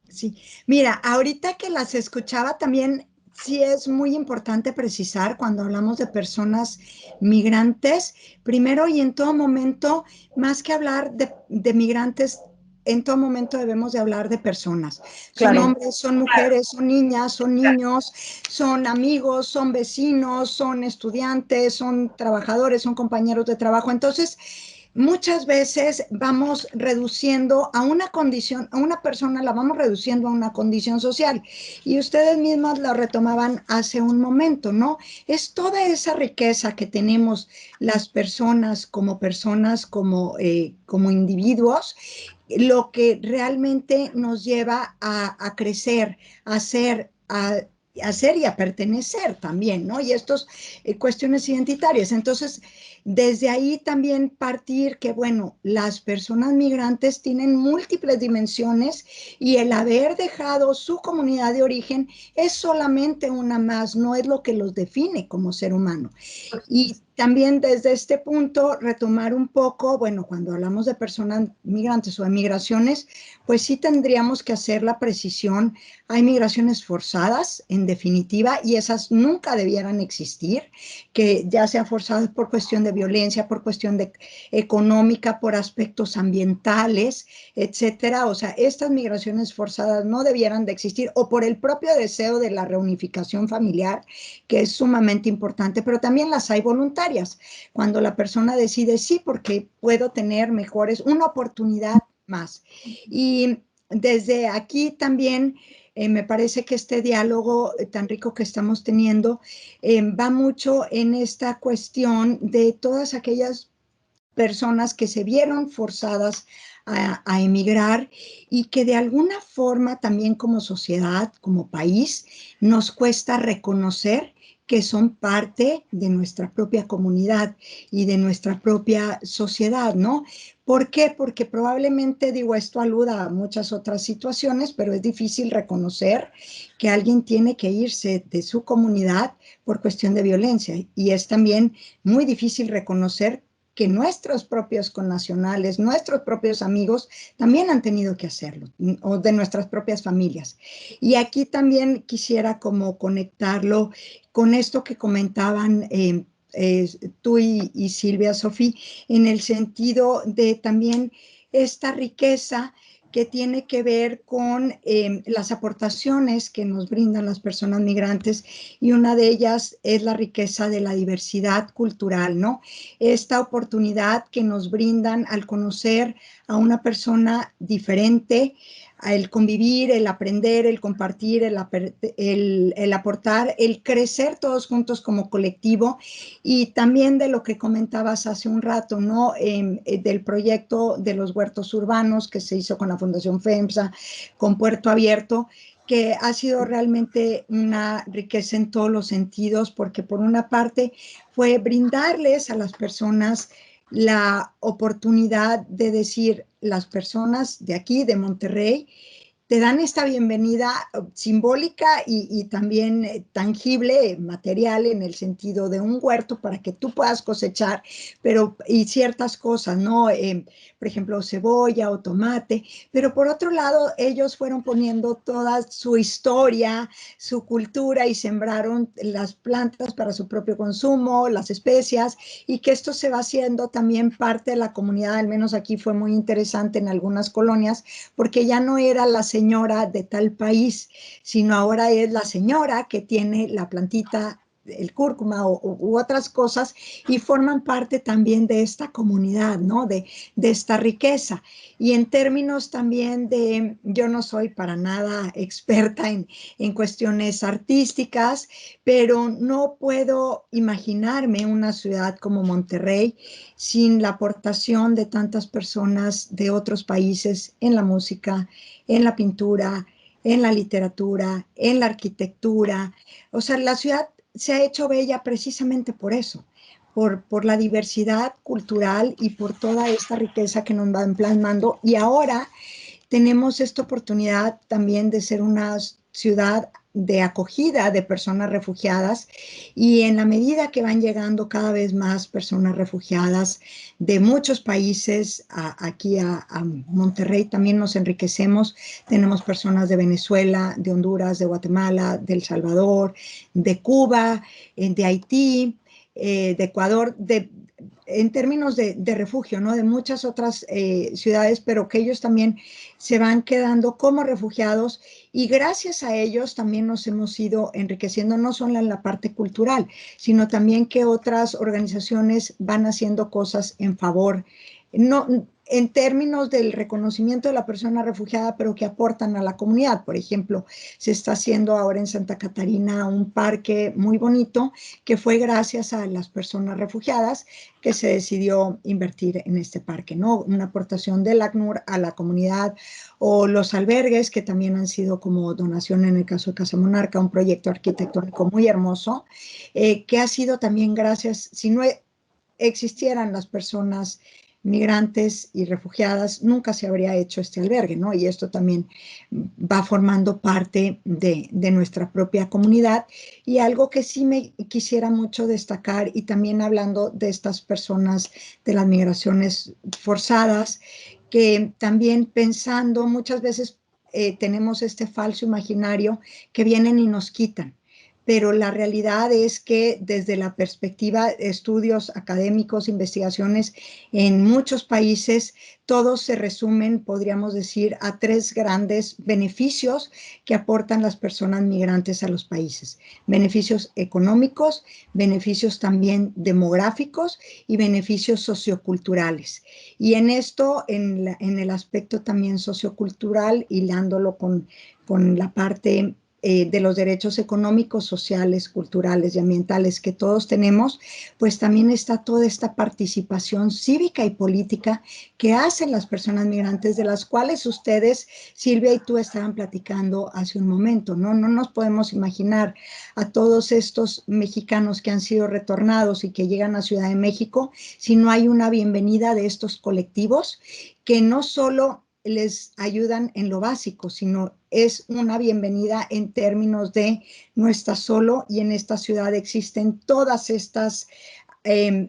Sí, mira, ahorita que las escuchaba también, sí es muy importante precisar cuando hablamos de personas migrantes, primero y en todo momento, más que hablar de migrantes, en todo momento debemos de hablar de personas. Son hombres, son mujeres, son niñas, son niños, son amigos, son vecinos, son estudiantes, son trabajadores, son compañeros de trabajo. Entonces, muchas veces vamos reduciendo a una condición, a una persona la vamos reduciendo a una condición social. Y ustedes mismas la retomaban hace un momento, ¿no? Es toda esa riqueza que tenemos las personas, como individuos, lo que realmente nos lleva a crecer, a ser, y a pertenecer también, ¿no? Y estas cuestiones identitarias. Entonces, desde ahí también partir que, bueno, las personas migrantes tienen múltiples dimensiones y el haber dejado su comunidad de origen es solamente una más, no es lo que los define como ser humano. Y también desde este punto retomar un poco, bueno, cuando hablamos de personas migrantes o de migraciones, pues sí tendríamos que hacer la precisión. Hay migraciones forzadas, en definitiva, y esas nunca debieran existir, que ya sean forzadas por cuestión de violencia, por cuestión económica, por aspectos ambientales, etcétera. O sea, estas migraciones forzadas no debieran de existir, o por el propio deseo de la reunificación familiar, que es sumamente importante, pero también las hay voluntarias, cuando la persona decide sí, porque puedo tener una oportunidad más. Y desde aquí también me parece que este diálogo tan rico que estamos teniendo va mucho en esta cuestión de todas aquellas personas que se vieron forzadas a emigrar y que de alguna forma también como sociedad, como país, nos cuesta reconocer que son parte de nuestra propia comunidad y de nuestra propia sociedad, ¿no? ¿Por qué? Porque probablemente, digo, esto aluda a muchas otras situaciones, pero es difícil reconocer que alguien tiene que irse de su comunidad por cuestión de violencia. Y es también muy difícil reconocer que nuestros propios connacionales, nuestros propios amigos también han tenido que hacerlo, o de nuestras propias familias. Y aquí también quisiera como conectarlo con esto que comentaban tú y Silvia, Sofía, en el sentido de también esta riqueza que tiene que ver con las aportaciones que nos brindan las personas migrantes, y una de ellas es la riqueza de la diversidad cultural, ¿no? Esta oportunidad que nos brindan al conocer a una persona diferente, el convivir, el aprender, el compartir, el aportar, el crecer todos juntos como colectivo, y también de lo que comentabas hace un rato, ¿no? Del proyecto de los huertos urbanos que se hizo con la Fundación FEMSA, con Puerto Abierto, que ha sido realmente una riqueza en todos los sentidos, porque por una parte fue brindarles a las personas la oportunidad de decir, las personas de aquí, de Monterrey, te dan esta bienvenida simbólica y también tangible, material, en el sentido de un huerto para que tú puedas cosechar, pero y ciertas cosas, ¿no? Por ejemplo, cebolla o tomate, pero por otro lado, ellos fueron poniendo toda su historia, su cultura, y sembraron las plantas para su propio consumo, las especias, y que esto se va haciendo también parte de la comunidad. Al menos aquí fue muy interesante en algunas colonias, porque ya no era la señora de tal país, sino ahora es la señora que tiene la plantita, el cúrcuma u otras cosas, y forman parte también de esta comunidad, ¿no? De esta riqueza. Y en términos también de, yo no soy para nada experta en cuestiones artísticas, pero no puedo imaginarme una ciudad como Monterrey sin la aportación de tantas personas de otros países en la música, en la pintura, en la literatura, en la arquitectura. O sea, la ciudad se ha hecho bella precisamente por eso, por la diversidad cultural y por toda esta riqueza que nos van plasmando. Y ahora tenemos esta oportunidad también de ser una ciudad de acogida de personas refugiadas, y en la medida que van llegando cada vez más personas refugiadas de muchos países aquí a Monterrey, también nos enriquecemos. Tenemos personas de Venezuela, de Honduras, de Guatemala, de El Salvador, de Cuba, de Haití, de Ecuador, en términos de refugio, ¿no? De muchas otras ciudades, pero que ellos también se van quedando como refugiados, y gracias a ellos también nos hemos ido enriqueciendo, no solo en la parte cultural, sino también que otras organizaciones van haciendo cosas en favor, no en términos del reconocimiento de la persona refugiada, pero que aportan a la comunidad. Por ejemplo, se está haciendo ahora en Santa Catarina un parque muy bonito, que fue gracias a las personas refugiadas que se decidió invertir en este parque, ¿no? Una aportación del ACNUR a la comunidad, o los albergues, que también han sido como donación en el caso de Casa Monarca, un proyecto arquitectónico muy hermoso, que ha sido también gracias, si no existieran las personas migrantes y refugiadas, nunca se habría hecho este albergue, ¿no? Y esto también va formando parte de nuestra propia comunidad. Y algo que sí me quisiera mucho destacar, y también hablando de estas personas de las migraciones forzadas, que también pensando muchas veces tenemos este falso imaginario que vienen y nos quitan. Pero la realidad es que desde la perspectiva de estudios académicos, investigaciones en muchos países, todos se resumen, podríamos decir, a tres grandes beneficios que aportan las personas migrantes a los países: beneficios económicos, beneficios también demográficos y beneficios socioculturales. Y en esto, en el aspecto también sociocultural, hilándolo con la parte de los derechos económicos, sociales, culturales y ambientales que todos tenemos, pues también está toda esta participación cívica y política que hacen las personas migrantes, de las cuales ustedes, Silvia y tú, estaban platicando hace un momento, ¿no? No nos podemos imaginar a todos estos mexicanos que han sido retornados y que llegan a Ciudad de México si no hay una bienvenida de estos colectivos que no solo les ayudan en lo básico, sino es una bienvenida en términos de no estás solo, y en esta ciudad existen todas estas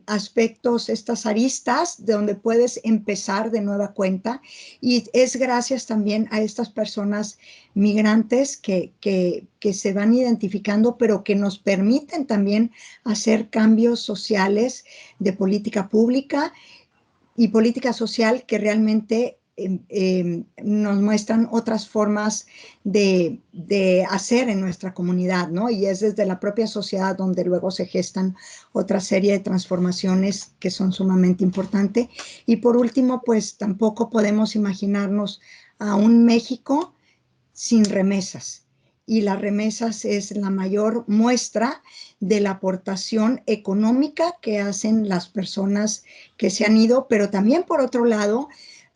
aspectos, estas aristas de donde puedes empezar de nueva cuenta, y es gracias también a estas personas migrantes que se van identificando, pero que nos permiten también hacer cambios sociales de política pública y política social que realmente nos muestran otras formas de hacer en nuestra comunidad, ¿no? Y es desde la propia sociedad donde luego se gestan otra serie de transformaciones que son sumamente importantes. Y por último, pues tampoco podemos imaginarnos a un México sin remesas. Y las remesas es la mayor muestra de la aportación económica que hacen las personas que se han ido, pero también por otro lado,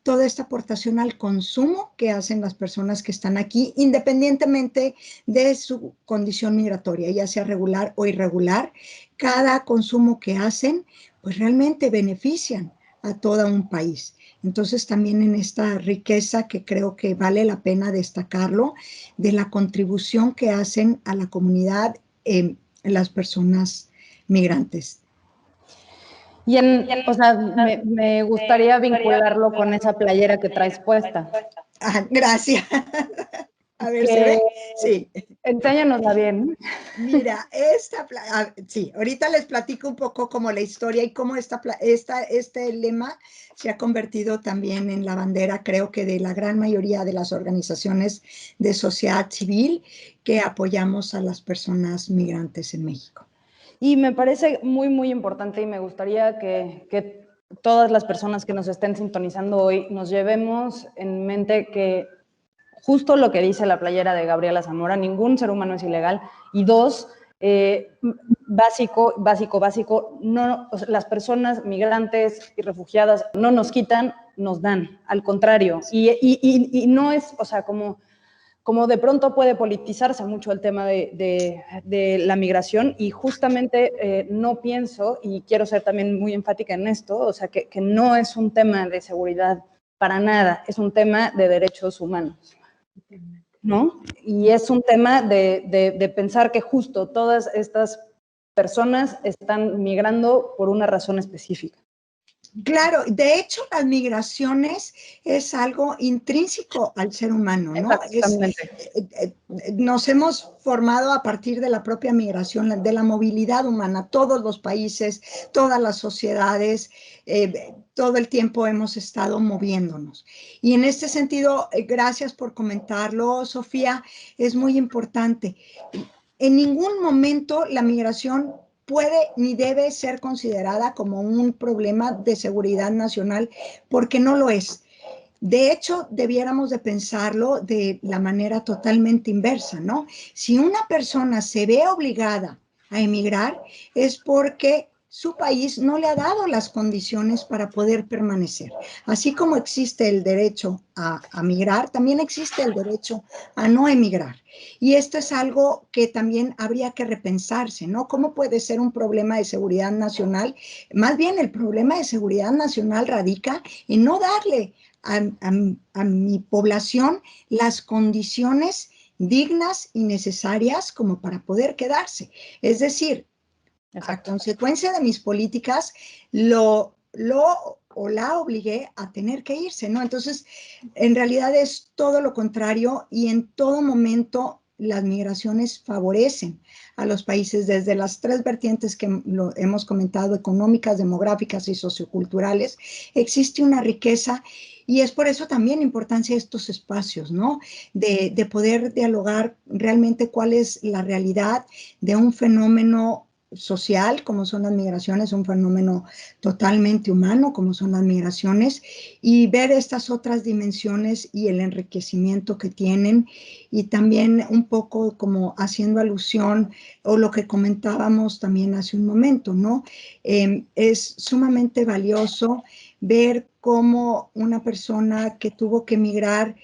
toda esta aportación al consumo que hacen las personas que están aquí, independientemente de su condición migratoria, ya sea regular o irregular, cada consumo que hacen, pues realmente benefician a todo un país. Entonces también en esta riqueza que creo que vale la pena destacarlo, de la contribución que hacen a la comunidad las personas migrantes. Y o sea, me gustaría vincularlo con esa playera que traes puesta. Ah, gracias. A ver, ¿se ve? Sí. Enséñanosla bien. Mira, sí, ahorita les platico un poco como la historia y cómo este lema se ha convertido también en la bandera, creo que de la gran mayoría de las organizaciones de sociedad civil que apoyamos a las personas migrantes en México. Y me parece muy, muy importante y me gustaría que todas las personas que nos estén sintonizando hoy nos llevemos en mente que justo lo que dice la playera de Gabriela Zamora, ningún ser humano es ilegal. Y dos, básico, no, o sea, las personas migrantes y refugiadas no nos quitan, nos dan, al contrario. Y no es, o sea, como de pronto puede politizarse mucho el tema de la migración y justamente no pienso, y quiero ser también muy enfática en esto, o sea, que no es un tema de seguridad para nada, es un tema de derechos humanos, ¿no? Y es un tema de pensar que justo todas estas personas están migrando por una razón específica. Claro, de hecho las migraciones es algo intrínseco al ser humano, ¿no? Exactamente. Nos hemos formado a partir de la propia migración, de la movilidad humana, todos los países, todas las sociedades, todo el tiempo hemos estado moviéndonos. Y en este sentido, gracias por comentarlo, Sofía, es muy importante. En ningún momento la migración puede ni debe ser considerada como un problema de seguridad nacional, porque no lo es. De hecho, debiéramos de pensarlo de la manera totalmente inversa, ¿no? Si una persona se ve obligada a emigrar, es porque su país no le ha dado las condiciones para poder permanecer. Así como existe el derecho a migrar, también existe el derecho a no emigrar. Y esto es algo que también habría que repensarse, ¿no? ¿Cómo puede ser un problema de seguridad nacional? Más bien el problema de seguridad nacional radica en no darle a mi población las condiciones dignas y necesarias como para poder quedarse. Es decir, Exacto. a consecuencia de mis políticas, o la obligué a tener que irse, ¿no? Entonces, en realidad es todo lo contrario y en todo momento las migraciones favorecen a los países desde las tres vertientes que lo hemos comentado, económicas, demográficas y socioculturales. Existe una riqueza y es por eso también la importancia de estos espacios, ¿no? De poder dialogar realmente cuál es la realidad de un fenómeno social, como son las migraciones, un fenómeno totalmente humano, como son las migraciones, y ver estas otras dimensiones y el enriquecimiento que tienen, y también un poco como haciendo alusión, o lo que comentábamos también hace un momento, ¿no? Es sumamente valioso ver cómo una persona que tuvo que emigrar,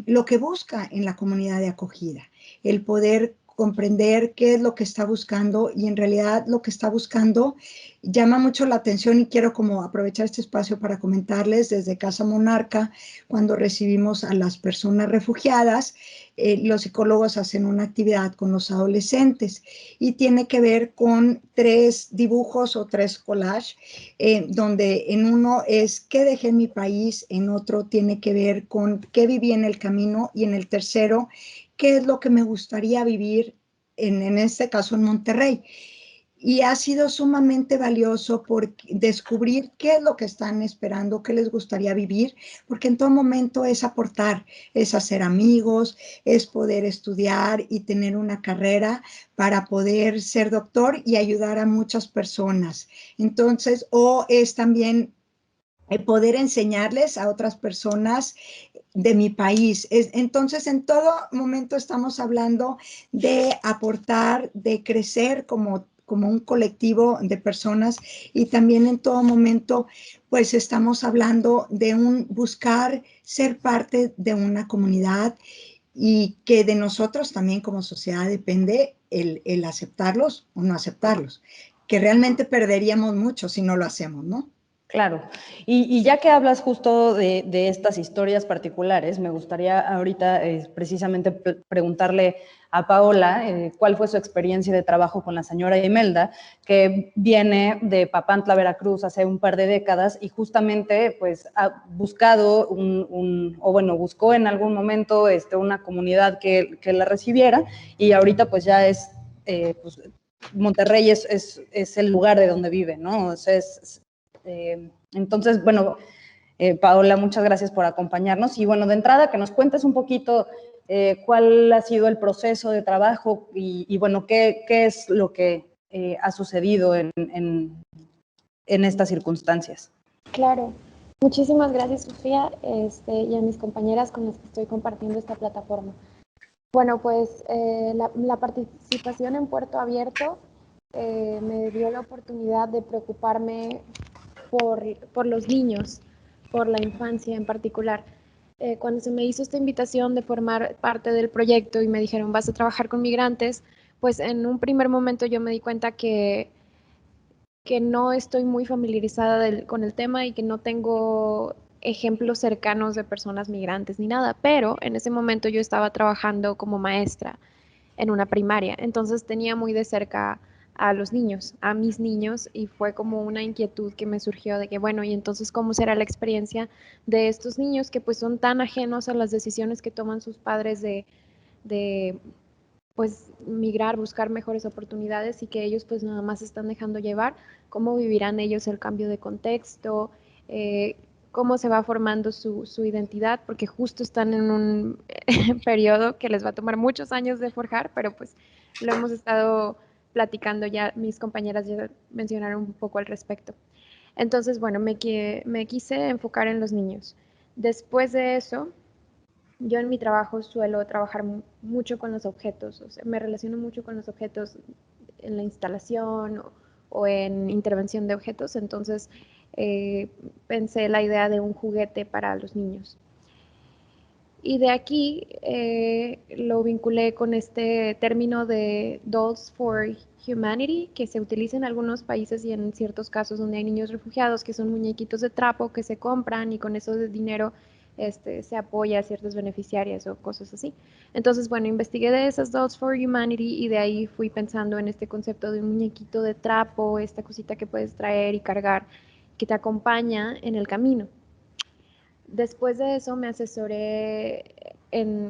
lo que busca en la comunidad de acogida, el poder comprender qué es lo que está buscando y en realidad lo que está buscando llama mucho la atención y quiero como aprovechar este espacio para comentarles desde Casa Monarca, cuando recibimos a las personas refugiadas, los psicólogos hacen una actividad con los adolescentes y tiene que ver con 3 dibujos o 3 collages, donde en uno es qué dejé en mi país, en otro tiene que ver con qué viví en el camino y en el tercero, qué es lo que me gustaría vivir, en este caso en Monterrey. Y ha sido sumamente valioso por descubrir qué es lo que están esperando, qué les gustaría vivir, porque en todo momento es aportar, es hacer amigos, es poder estudiar y tener una carrera para poder ser doctor y ayudar a muchas personas. Entonces, o es también poder enseñarles a otras personas de mi país. Entonces, en todo momento estamos hablando de aportar, de crecer como un colectivo de personas, y también en todo momento, pues estamos hablando de buscar ser parte de una comunidad, y que de nosotros también como sociedad depende el aceptarlos o no aceptarlos, que realmente perderíamos mucho si no lo hacemos, ¿no? Claro, y ya que hablas justo de estas historias particulares, me gustaría ahorita precisamente preguntarle a Paola cuál fue su experiencia de trabajo con la señora Imelda, que viene de Papantla, Veracruz, hace un par de décadas, y justamente pues ha buscado buscó en algún momento una comunidad que la recibiera, y ahorita pues ya es, pues, Monterrey es el lugar de donde vive, ¿no? O sea, entonces, bueno, Paola, muchas gracias por acompañarnos. Y bueno, de entrada, que nos cuentes un poquito cuál ha sido el proceso de trabajo y bueno, qué es lo que ha sucedido en estas circunstancias. Claro, muchísimas gracias, Sofía, y a mis compañeras con las que estoy compartiendo esta plataforma. Bueno, pues la participación en Puerto Abierto me dio la oportunidad de preocuparme por los niños, por la infancia en particular. Cuando se me hizo esta invitación de formar parte del proyecto y me dijeron, vas a trabajar con migrantes, pues en un primer momento yo me di cuenta que no estoy muy familiarizada con el tema y que no tengo ejemplos cercanos de personas migrantes ni nada, pero en ese momento yo estaba trabajando como maestra en una primaria, entonces tenía muy de cerca a los niños, a mis niños, y fue como una inquietud que me surgió de que, bueno, y entonces, ¿cómo será la experiencia de estos niños que pues son tan ajenos a las decisiones que toman sus padres de pues migrar, buscar mejores oportunidades, y que ellos pues nada más están dejando llevar? ¿Cómo vivirán ellos el cambio de contexto? ¿Cómo se va formando su identidad? Porque justo están en un periodo que les va a tomar muchos años de forjar, pero pues lo hemos estado platicando ya, mis compañeras ya mencionaron un poco al respecto. Entonces, bueno, me quise enfocar en los niños. Después de eso, yo en mi trabajo suelo trabajar mucho con los objetos, o sea, me relaciono mucho con los objetos en la instalación o en intervención de objetos, entonces pensé la idea de un juguete para los niños. Y de aquí lo vinculé con este término de Dolls for Humanity, que se utiliza en algunos países y en ciertos casos donde hay niños refugiados, que son muñequitos de trapo que se compran y con eso de dinero se apoya a ciertas beneficiarias o cosas así. Entonces, bueno, investigué de esas Dolls for Humanity y de ahí fui pensando en este concepto de un muñequito de trapo, esta cosita que puedes traer y cargar, que te acompaña en el camino. Después de eso me asesoré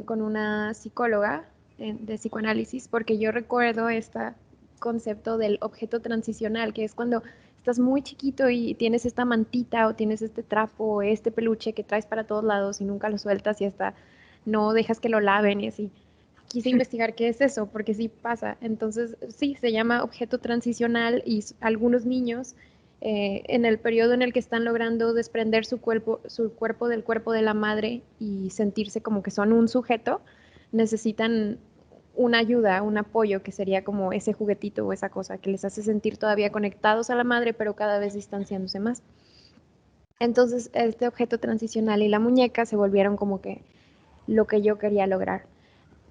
con una psicóloga de psicoanálisis, porque yo recuerdo este concepto del objeto transicional, que es cuando estás muy chiquito y tienes esta mantita o tienes este trapo o este peluche que traes para todos lados y nunca lo sueltas y hasta no dejas que lo laven y así. Quise investigar qué es eso, porque sí pasa. Entonces, sí, se llama objeto transicional, y algunos niños en el periodo en el que están logrando desprender su cuerpo del cuerpo de la madre y sentirse como que son un sujeto, necesitan una ayuda, un apoyo, que sería como ese juguetito o esa cosa que les hace sentir todavía conectados a la madre, pero cada vez distanciándose más. Entonces, este objeto transicional y la muñeca se volvieron como que lo que yo quería lograr.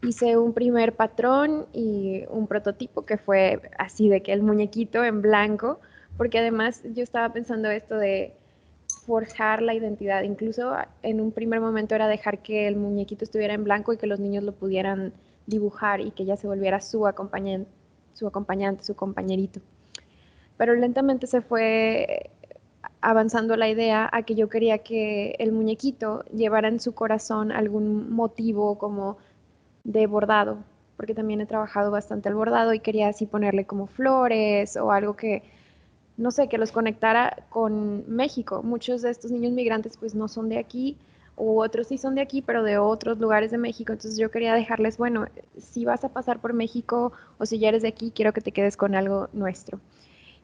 Hice un primer patrón y un prototipo que fue así, de que el muñequito en blanco, porque además yo estaba pensando esto de forjar la identidad. Incluso en un primer momento era dejar que el muñequito estuviera en blanco y que los niños lo pudieran dibujar y que ya se volviera su acompañante, su compañerito. Pero lentamente se fue avanzando la idea a que yo quería que el muñequito llevara en su corazón algún motivo como de bordado, porque también he trabajado bastante el bordado y quería así ponerle como flores o algo que, no sé, que los conectara con México. Muchos de estos niños migrantes pues no son de aquí, u otros sí son de aquí, pero de otros lugares de México. Entonces yo quería dejarles, bueno, si vas a pasar por México o si ya eres de aquí, quiero que te quedes con algo nuestro.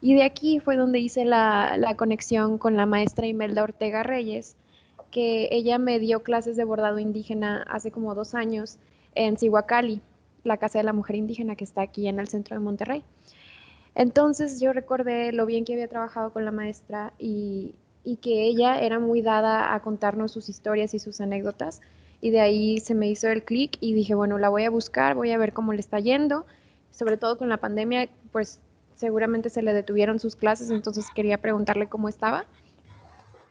Y de aquí fue donde hice la conexión con la maestra Imelda Ortega Reyes, que ella me dio clases de bordado indígena hace como 2 años en Cihuacali, la Casa de la Mujer Indígena que está aquí en el centro de Monterrey. Entonces yo recordé lo bien que había trabajado con la maestra y que ella era muy dada a contarnos sus historias y sus anécdotas. Y de ahí se me hizo el clic y dije, bueno, la voy a buscar, voy a ver cómo le está yendo. Sobre todo con la pandemia, pues seguramente se le detuvieron sus clases, entonces quería preguntarle cómo estaba.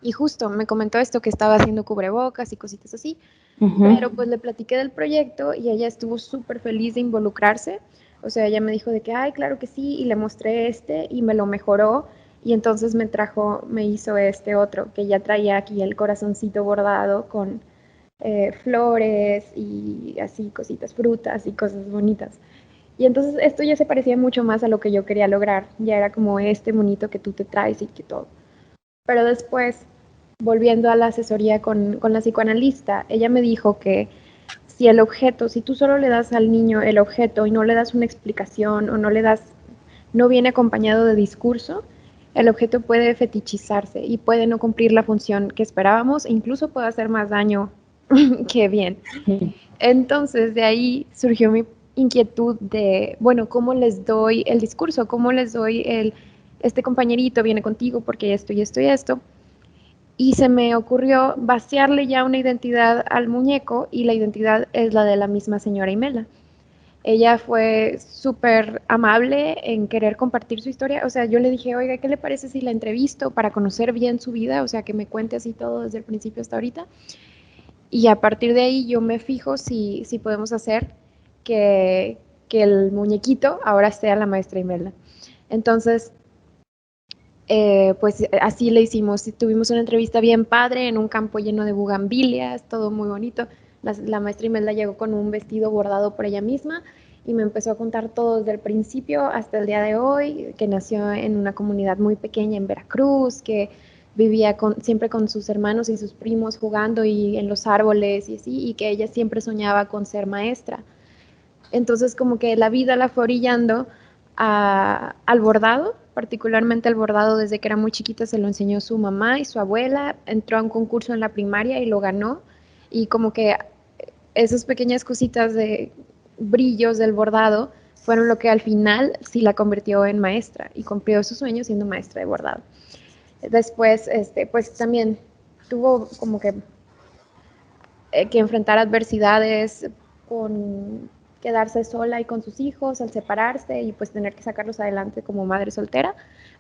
Y justo me comentó esto, que estaba haciendo cubrebocas y cositas así, pero pues le platiqué del proyecto y ella estuvo súper feliz de involucrarse. O sea, ella me dijo de que, ay, claro que sí, y le mostré este y me lo mejoró. Y entonces me hizo este otro, que ya traía aquí el corazoncito bordado con flores y así cositas, frutas y cosas bonitas. Y entonces esto ya se parecía mucho más a lo que yo quería lograr. Ya era como este monito que tú te traes y que todo. Pero después, volviendo a la asesoría con la psicoanalista, ella me dijo que si el objeto, si tú solo le das al niño el objeto y no le das una explicación o no viene acompañado de discurso, el objeto puede fetichizarse y puede no cumplir la función que esperábamos e incluso puede hacer más daño que bien. Entonces de ahí surgió mi inquietud de, bueno, ¿cómo les doy el discurso? ¿Cómo les doy este compañerito viene contigo porque esto y esto y esto? Y se me ocurrió vaciarle ya una identidad al muñeco y la identidad es la de la misma señora Imelda. Ella fue súper amable en querer compartir su historia. O sea, yo le dije, oiga, ¿qué le parece si la entrevisto para conocer bien su vida? O sea, que me cuente así todo desde el principio hasta ahorita. Y a partir de ahí yo me fijo si podemos hacer que, que el muñequito ahora sea la maestra Imelda. Entonces, pues así le hicimos. Tuvimos una entrevista bien padre en un campo lleno de bugambilias, todo muy bonito. La maestra Imelda llegó con un vestido bordado por ella misma y me empezó a contar todo desde el principio hasta el día de hoy, que nació en una comunidad muy pequeña en Veracruz, que vivía siempre con sus hermanos y sus primos jugando y en los árboles y así, y que ella siempre soñaba con ser maestra. Entonces como que la vida la fue orillando al bordado, particularmente al bordado desde que era muy chiquita se lo enseñó su mamá y su abuela, entró a un concurso en la primaria y lo ganó y como que esas pequeñas cositas de brillos del bordado fueron lo que al final sí la convirtió en maestra y cumplió su sueño siendo maestra de bordado. Después, pues también tuvo como que enfrentar adversidades con quedarse sola y con sus hijos al separarse y pues tener que sacarlos adelante como madre soltera.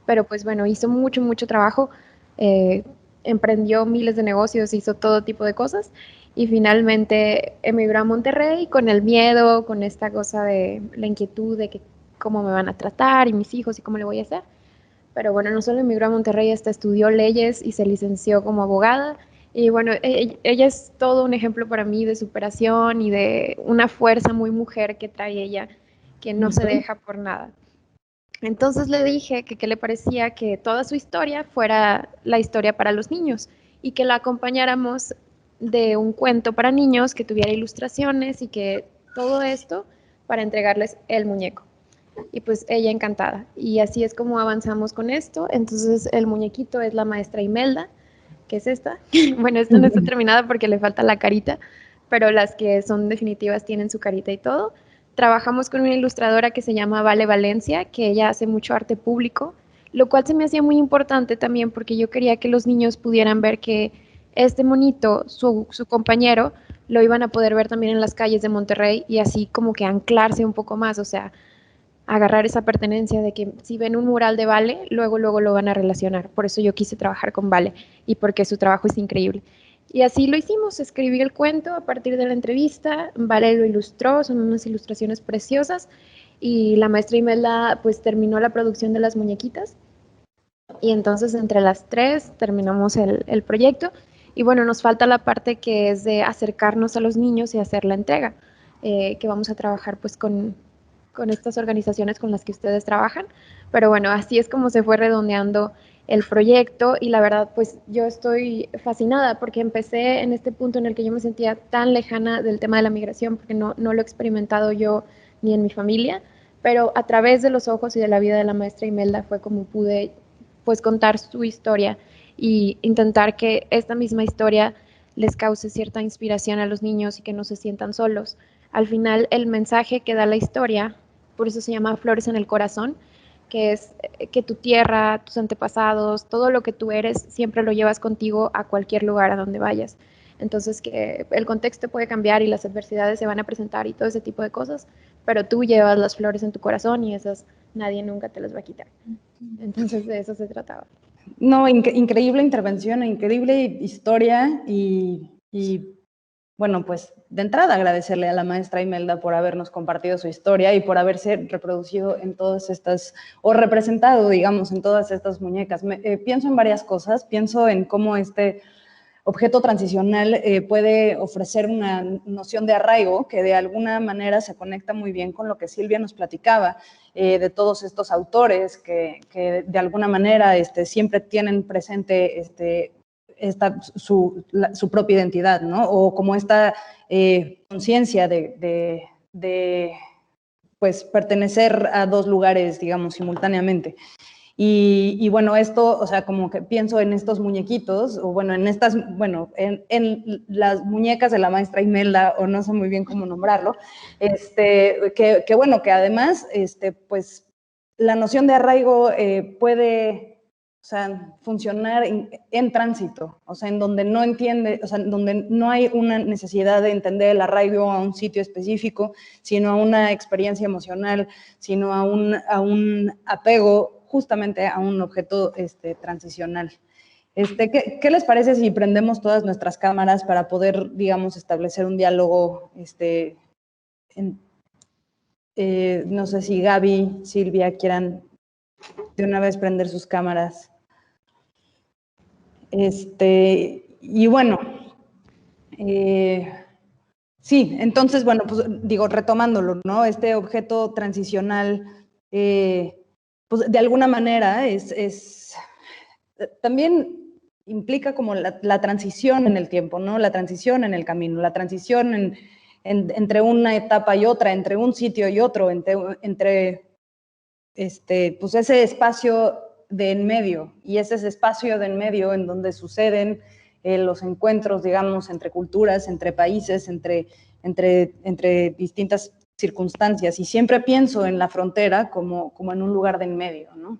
Pero pues bueno, hizo mucho, mucho trabajo, eh, emprendió miles de negocios, hizo todo tipo de cosas y finalmente emigró a Monterrey con el miedo, con esta cosa de la inquietud de que cómo me van a tratar y mis hijos y cómo le voy a hacer. Pero bueno, no solo emigró a Monterrey, hasta estudió leyes y se licenció como abogada. Y bueno, ella es todo un ejemplo para mí de superación y de una fuerza muy mujer que trae ella, que no se deja por nada. Entonces le dije que qué le parecía que toda su historia fuera la historia para los niños y que la acompañáramos de un cuento para niños que tuviera ilustraciones y que todo esto para entregarles el muñeco. Y pues ella encantada. Y así es como avanzamos con esto. Entonces el muñequito es la maestra Imelda, que es esta. Bueno, esta no está terminada porque le falta la carita, pero las que son definitivas tienen su carita y todo. Trabajamos con una ilustradora que se llama Vale Valencia, que ella hace mucho arte público, lo cual se me hacía muy importante también porque yo quería que los niños pudieran ver que este monito, su compañero, lo iban a poder ver también en las calles de Monterrey y así como que anclarse un poco más, o sea, agarrar esa pertenencia de que si ven un mural de Vale, luego lo van a relacionar. Por eso yo quise trabajar con Vale y porque su trabajo es increíble. Y así lo hicimos, escribí el cuento a partir de la entrevista, Vale lo ilustró, son unas ilustraciones preciosas y la maestra Imelda pues terminó la producción de las muñequitas y entonces entre las tres terminamos el proyecto y bueno, nos falta la parte que es de acercarnos a los niños y hacer la entrega. que vamos a trabajar pues con estas organizaciones con las que ustedes trabajan. Pero bueno, así es como se fue redondeando el proyecto y la verdad pues yo estoy fascinada porque empecé en este punto en el que yo me sentía tan lejana del tema de la migración porque no lo he experimentado yo ni en mi familia, pero a través de los ojos y de la vida de la maestra Imelda fue como pude pues contar su historia y intentar que esta misma historia les cause cierta inspiración a los niños y que no se sientan solos. Al final el mensaje que da la historia, por eso se llama Flores en el Corazón, que es que tu tierra, tus antepasados, todo lo que tú eres, siempre lo llevas contigo a cualquier lugar a donde vayas. Entonces que el contexto puede cambiar y las adversidades se van a presentar y todo ese tipo de cosas, pero tú llevas las flores en tu corazón y esas nadie nunca te las va a quitar. Entonces de eso se trataba. No, increíble intervención, increíble historia y bueno, pues de entrada agradecerle a la maestra Imelda por habernos compartido su historia y por haberse reproducido en todas estas, o representado, digamos, en todas estas muñecas. Pienso en varias cosas, pienso en cómo este objeto transicional puede ofrecer una noción de arraigo que de alguna manera se conecta muy bien con lo que Silvia nos platicaba, de todos estos autores que de alguna manera siempre tienen presente su propia identidad, ¿no? O como esta conciencia de pues, pertenecer a dos lugares, digamos, simultáneamente. Y bueno, esto, o sea, como que pienso en estos muñequitos, o bueno, en las muñecas de la maestra Imelda, o no sé muy bien cómo nombrarlo, que bueno, que además, pues, la noción de arraigo puede, o sea, funcionar en tránsito, o sea, en donde no entiende, o sea, donde no hay una necesidad de entender el arraigo a un sitio específico, sino a una experiencia emocional, sino a un apego justamente a un objeto transicional. ¿Qué les parece si prendemos todas nuestras cámaras para poder, digamos, establecer un diálogo? No sé si Gaby, Silvia quieran de una vez prender sus cámaras. Y bueno, sí, entonces, bueno, pues digo, retomándolo, ¿no? Este objeto transicional, pues de alguna manera también implica como la transición en el tiempo, ¿no? La transición en el camino, la transición entre una etapa y otra, entre un sitio y otro, entre pues ese espacio de en medio, y ese espacio de en medio en donde suceden los encuentros, digamos, entre culturas, entre países, entre distintas circunstancias, y siempre pienso en la frontera como en un lugar de en medio, ¿no?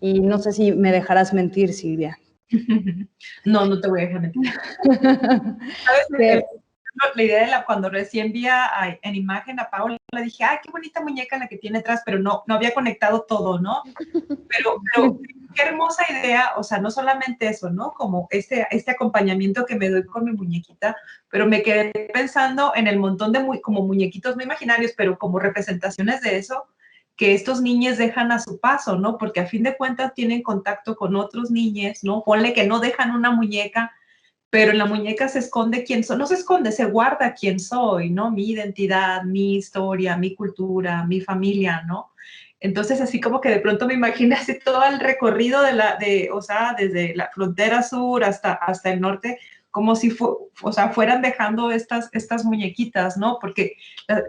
Y no sé si me dejarás mentir, Silvia. No te voy a dejar mentir. ¿Sabes? La idea de cuando recién vi en imagen a Paola, le dije, ¡ay, qué bonita muñeca la que tiene atrás! Pero no había conectado todo, ¿no? Pero qué hermosa idea, o sea, no solamente eso, ¿no? Como este acompañamiento que me doy con mi muñequita, pero me quedé pensando en el montón de como muñequitos no imaginarios, pero como representaciones de eso, que estos niños dejan a su paso, ¿no? Porque a fin de cuentas tienen contacto con otros niños, ¿no? Ponle que no dejan una muñeca, pero en la muñeca se esconde quién soy, no se esconde, se guarda quién soy, ¿no? Mi identidad, mi historia, mi cultura, mi familia, ¿no? Entonces, así como que de pronto me imaginé así todo el recorrido o sea, desde la frontera sur hasta el norte, como si fueran dejando estas muñequitas, ¿no? Porque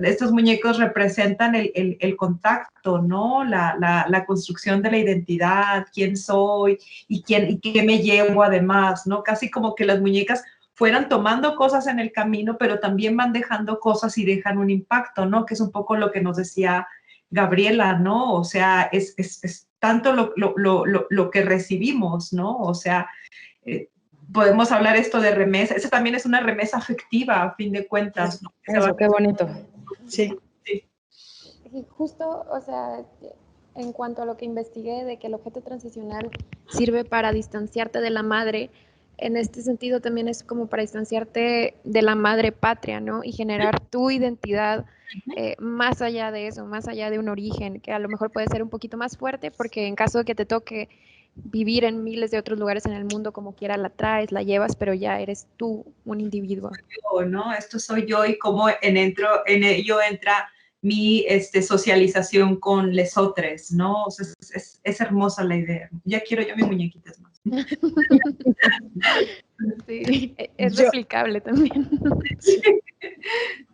estos muñecos representan el contacto, ¿no? La construcción de la identidad, quién soy y qué me llevo además, ¿no? Casi como que las muñecas fueran tomando cosas en el camino, pero también van dejando cosas y dejan un impacto, ¿no? Que es un poco lo que nos decía Gabriela, ¿no? O sea, es tanto lo que recibimos, ¿no? O sea, podemos hablar esto de remesa, eso también es una remesa afectiva, a fin de cuentas, ¿no? Eso, qué bonito. Sí. Y justo, o sea, en cuanto a lo que investigué de que el objeto transicional sirve para distanciarte de la madre, en este sentido también es como para distanciarte de la madre patria, ¿no? Y generar tu identidad más allá de eso, más allá de un origen, que a lo mejor puede ser un poquito más fuerte, porque en caso de que te toque vivir en miles de otros lugares en el mundo, como quiera la traes, la llevas, pero ya eres tú un individuo. Yo, ¿no? Esto soy yo y cómo en ello entra mi socialización con lesotres, ¿no? O sea, es hermosa la idea. Ya quiero yo mis muñequitas más. Sí, es Yo- replicable también.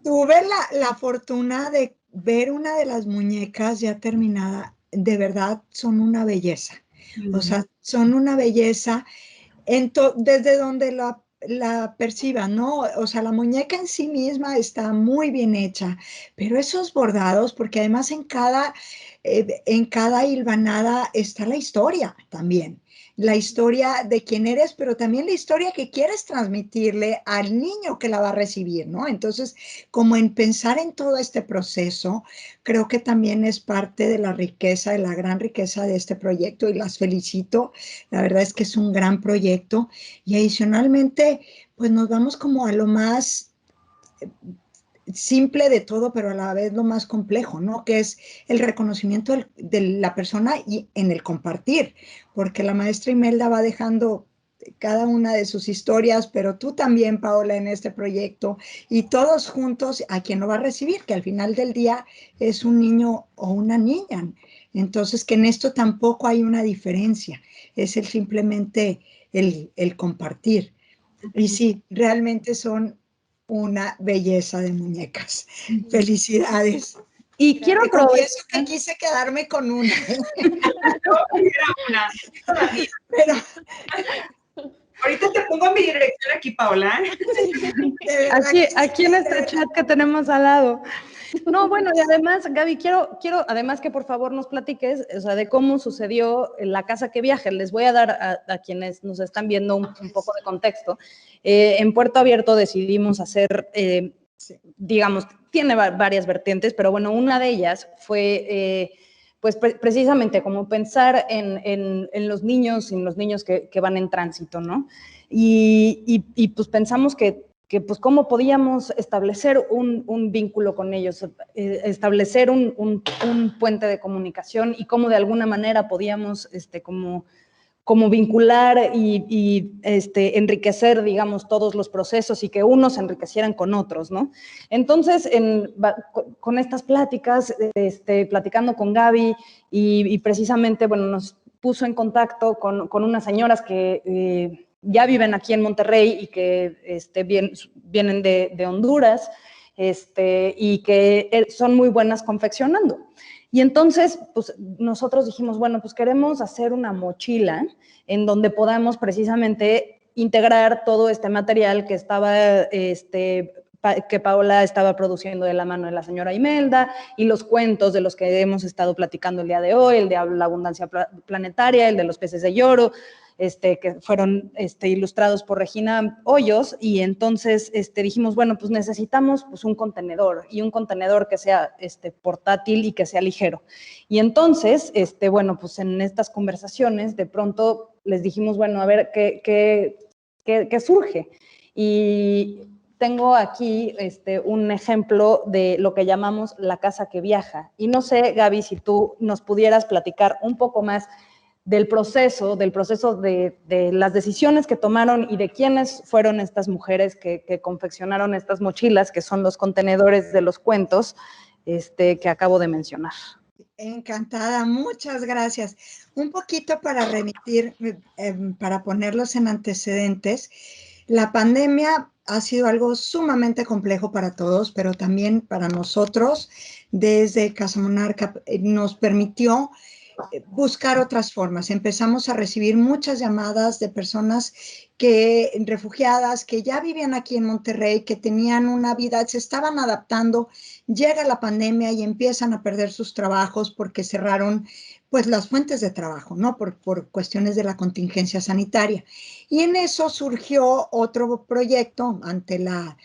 Tuve la fortuna de ver una de las muñecas ya terminada. De verdad, son una belleza. O sea, son una belleza desde donde la perciban, ¿no? O sea, la muñeca en sí misma está muy bien hecha, pero esos bordados, porque además en cada hilvanada está la historia también. La historia de quién eres, pero también la historia que quieres transmitirle al niño que la va a recibir, ¿no? Entonces, como en pensar en todo este proceso, creo que también es parte de la riqueza, de la gran riqueza de este proyecto y las felicito. La verdad es que es un gran proyecto y adicionalmente, pues nos vamos como a lo más simple de todo, pero a la vez lo más complejo, ¿no? Que es el reconocimiento de la persona y en el compartir, porque la maestra Imelda va dejando cada una de sus historias, pero tú también, Paola, en este proyecto, y todos juntos a quien lo va a recibir, que al final del día es un niño o una niña. Entonces, que en esto tampoco hay una diferencia, es simplemente el compartir. Y sí, realmente son una belleza de muñecas. Felicidades. Y quiero Te confieso aprovechar. que quise quedarme con una, Una. pero Ahorita te pongo mi dirección aquí, Paola. de verdad Aquí, que sí, aquí en de este verdad. chat que tenemos al lado. No, bueno, y además, Gaby, quiero además que por favor nos platiques, o sea, de cómo sucedió en la casa que viaje. Les voy a dar a quienes nos están viendo un poco de contexto. En Puerto Abierto decidimos hacer, digamos, tiene varias vertientes, pero bueno, una de ellas fue, pues precisamente como pensar en los niños que van en tránsito, ¿no? Y pues pensamos que pues cómo podíamos establecer un vínculo con ellos, establecer un puente de comunicación y cómo de alguna manera podíamos como vincular y enriquecer, digamos, todos los procesos y que unos se enriquecieran con otros, ¿no? Entonces, con estas pláticas, platicando con Gaby y precisamente, bueno, nos puso en contacto con unas señoras que ya viven aquí en Monterrey y que vienen de Honduras y que son muy buenas confeccionando. Y entonces, pues nosotros dijimos, bueno, pues queremos hacer una mochila en donde podamos precisamente integrar todo este material que estaba, que Paola estaba produciendo de la mano de la señora Imelda y los cuentos de los que hemos estado platicando el día de hoy, el de la abundancia planetaria, el de los peces de lloro, que fueron ilustrados por Regina Hoyos, y entonces dijimos, bueno, pues necesitamos pues, un contenedor, y un contenedor que sea portátil y que sea ligero. Y entonces, bueno, pues en estas conversaciones de pronto les dijimos, bueno, a ver, ¿qué surge? Y tengo aquí un ejemplo de lo que llamamos la casa que viaja. Y no sé, Gaby, si tú nos pudieras platicar un poco más del proceso de las decisiones que tomaron y de quiénes fueron estas mujeres que confeccionaron estas mochilas, que son los contenedores de los cuentos que acabo de mencionar. Encantada, muchas gracias. Un poquito para remitir, para ponerlos en antecedentes, la pandemia ha sido algo sumamente complejo para todos, pero también para nosotros. Desde Casa Monarca nos permitió buscar otras formas. Empezamos a recibir muchas llamadas de personas refugiadas que ya vivían aquí en Monterrey, que tenían una vida, se estaban adaptando, llega la pandemia y empiezan a perder sus trabajos porque cerraron pues las fuentes de trabajo, ¿no? Por cuestiones de la contingencia sanitaria. Y en eso surgió otro proyecto ante la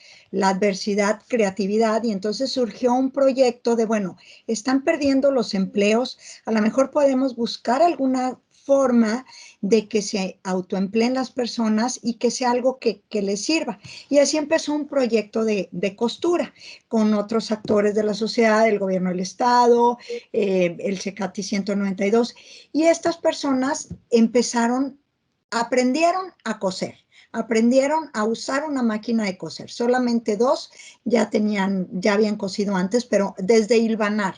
adversidad, creatividad, y entonces surgió un proyecto de, bueno, están perdiendo los empleos, a lo mejor podemos buscar alguna forma de que se autoempleen las personas y que sea algo que les sirva. Y así empezó un proyecto de costura con otros actores de la sociedad, el gobierno del estado, el CECATI 192, y estas personas aprendieron a coser. Aprendieron a usar una máquina de coser. Solamente 2 ya habían cosido antes, pero desde hilvanar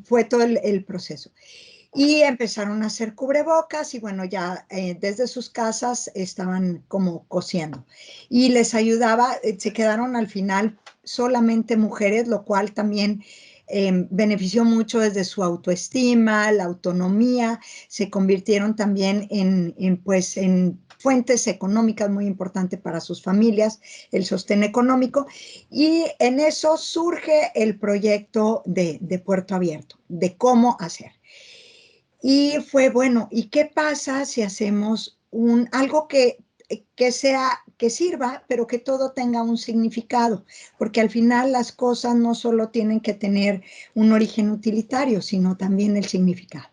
fue todo el proceso. Y empezaron a hacer cubrebocas y bueno, ya desde sus casas estaban como cosiendo. Y les ayudaba, se quedaron al final solamente mujeres, lo cual también benefició mucho desde su autoestima, la autonomía, se convirtieron también en fuentes económicas muy importantes para sus familias, el sostén económico, y en eso surge el proyecto de Puerto Abierto, de cómo hacer. Y fue, bueno, ¿y qué pasa si hacemos algo que sirva, pero que todo tenga un significado? Porque al final las cosas no solo tienen que tener un origen utilitario, sino también el significado.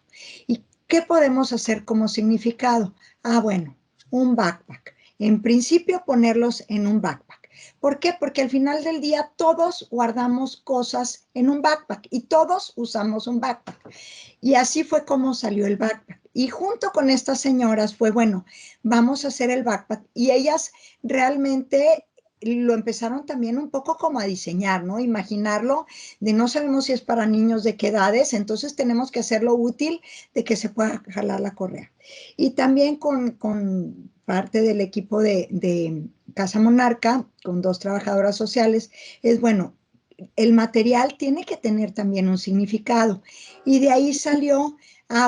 ¿Y qué podemos hacer como significado? Bueno, un backpack. En principio, ponerlos en un backpack. ¿Por qué? Porque al final del día todos guardamos cosas en un backpack y todos usamos un backpack. Y así fue como salió el backpack. Y junto con estas señoras fue, bueno, vamos a hacer el backpack. Y ellas realmente lo empezaron también un poco como a diseñar, ¿no? Imaginarlo, de no sabemos si es para niños de qué edades, entonces tenemos que hacerlo útil de que se pueda jalar la correa. Y también con parte del equipo de Casa Monarca, con 2 trabajadoras sociales, es bueno, el material tiene que tener también un significado. Y de ahí salió,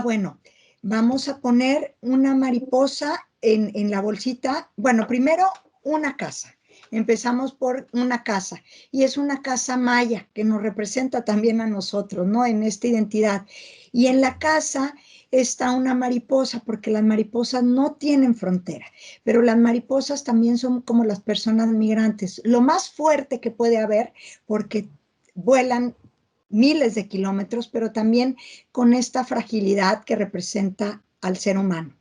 bueno, vamos a poner una mariposa en la bolsita. Bueno, primero una casa. Empezamos por una casa y es una casa maya que nos representa también a nosotros, ¿no? En esta identidad. Y en la casa está una mariposa, porque las mariposas no tienen frontera, pero las mariposas también son como las personas migrantes, lo más fuerte que puede haber, porque vuelan miles de kilómetros, pero también con esta fragilidad que representa al ser humano.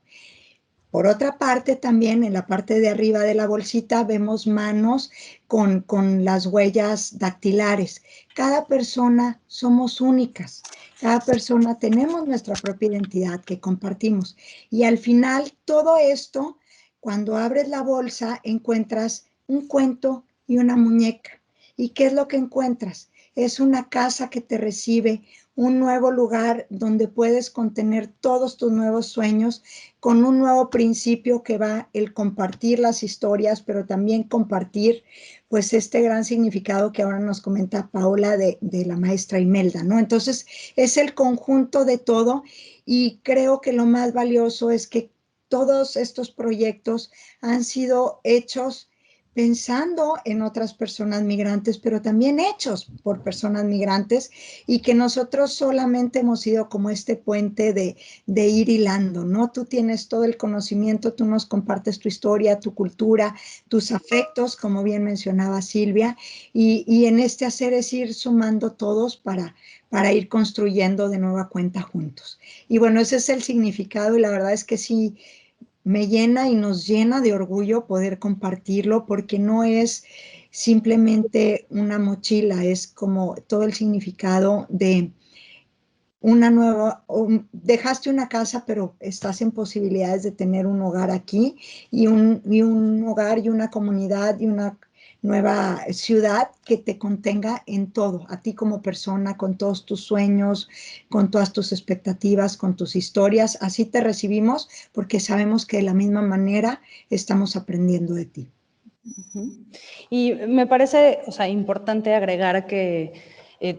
Por otra parte, también en la parte de arriba de la bolsita vemos manos con las huellas dactilares. Cada persona somos únicas. Cada persona tenemos nuestra propia identidad que compartimos. Y al final, todo esto, cuando abres la bolsa, encuentras un cuento y una muñeca. ¿Y qué es lo que encuentras? Es una casa que te recibe, un nuevo lugar donde puedes contener todos tus nuevos sueños, con un nuevo principio que va el compartir las historias, pero también compartir pues este gran significado que ahora nos comenta Paola de la maestra Imelda, ¿no? Entonces es el conjunto de todo y creo que lo más valioso es que todos estos proyectos han sido hechos pensando en otras personas migrantes, pero también hechos por personas migrantes y que nosotros solamente hemos sido como este puente de ir hilando, ¿no? Tú tienes todo el conocimiento, tú nos compartes tu historia, tu cultura, tus afectos, como bien mencionaba Silvia, y en este hacer es ir sumando todos para ir construyendo de nueva cuenta juntos. Y bueno, ese es el significado y la verdad es que sí, me llena y nos llena de orgullo poder compartirlo porque no es simplemente una mochila, es como todo el significado de una nueva, dejaste una casa, pero estás en posibilidades de tener un hogar aquí y un hogar y una comunidad y una nueva ciudad que te contenga en todo, a ti como persona, con todos tus sueños, con todas tus expectativas, con tus historias. Así te recibimos porque sabemos que de la misma manera estamos aprendiendo de ti. Y me parece, o sea, importante agregar que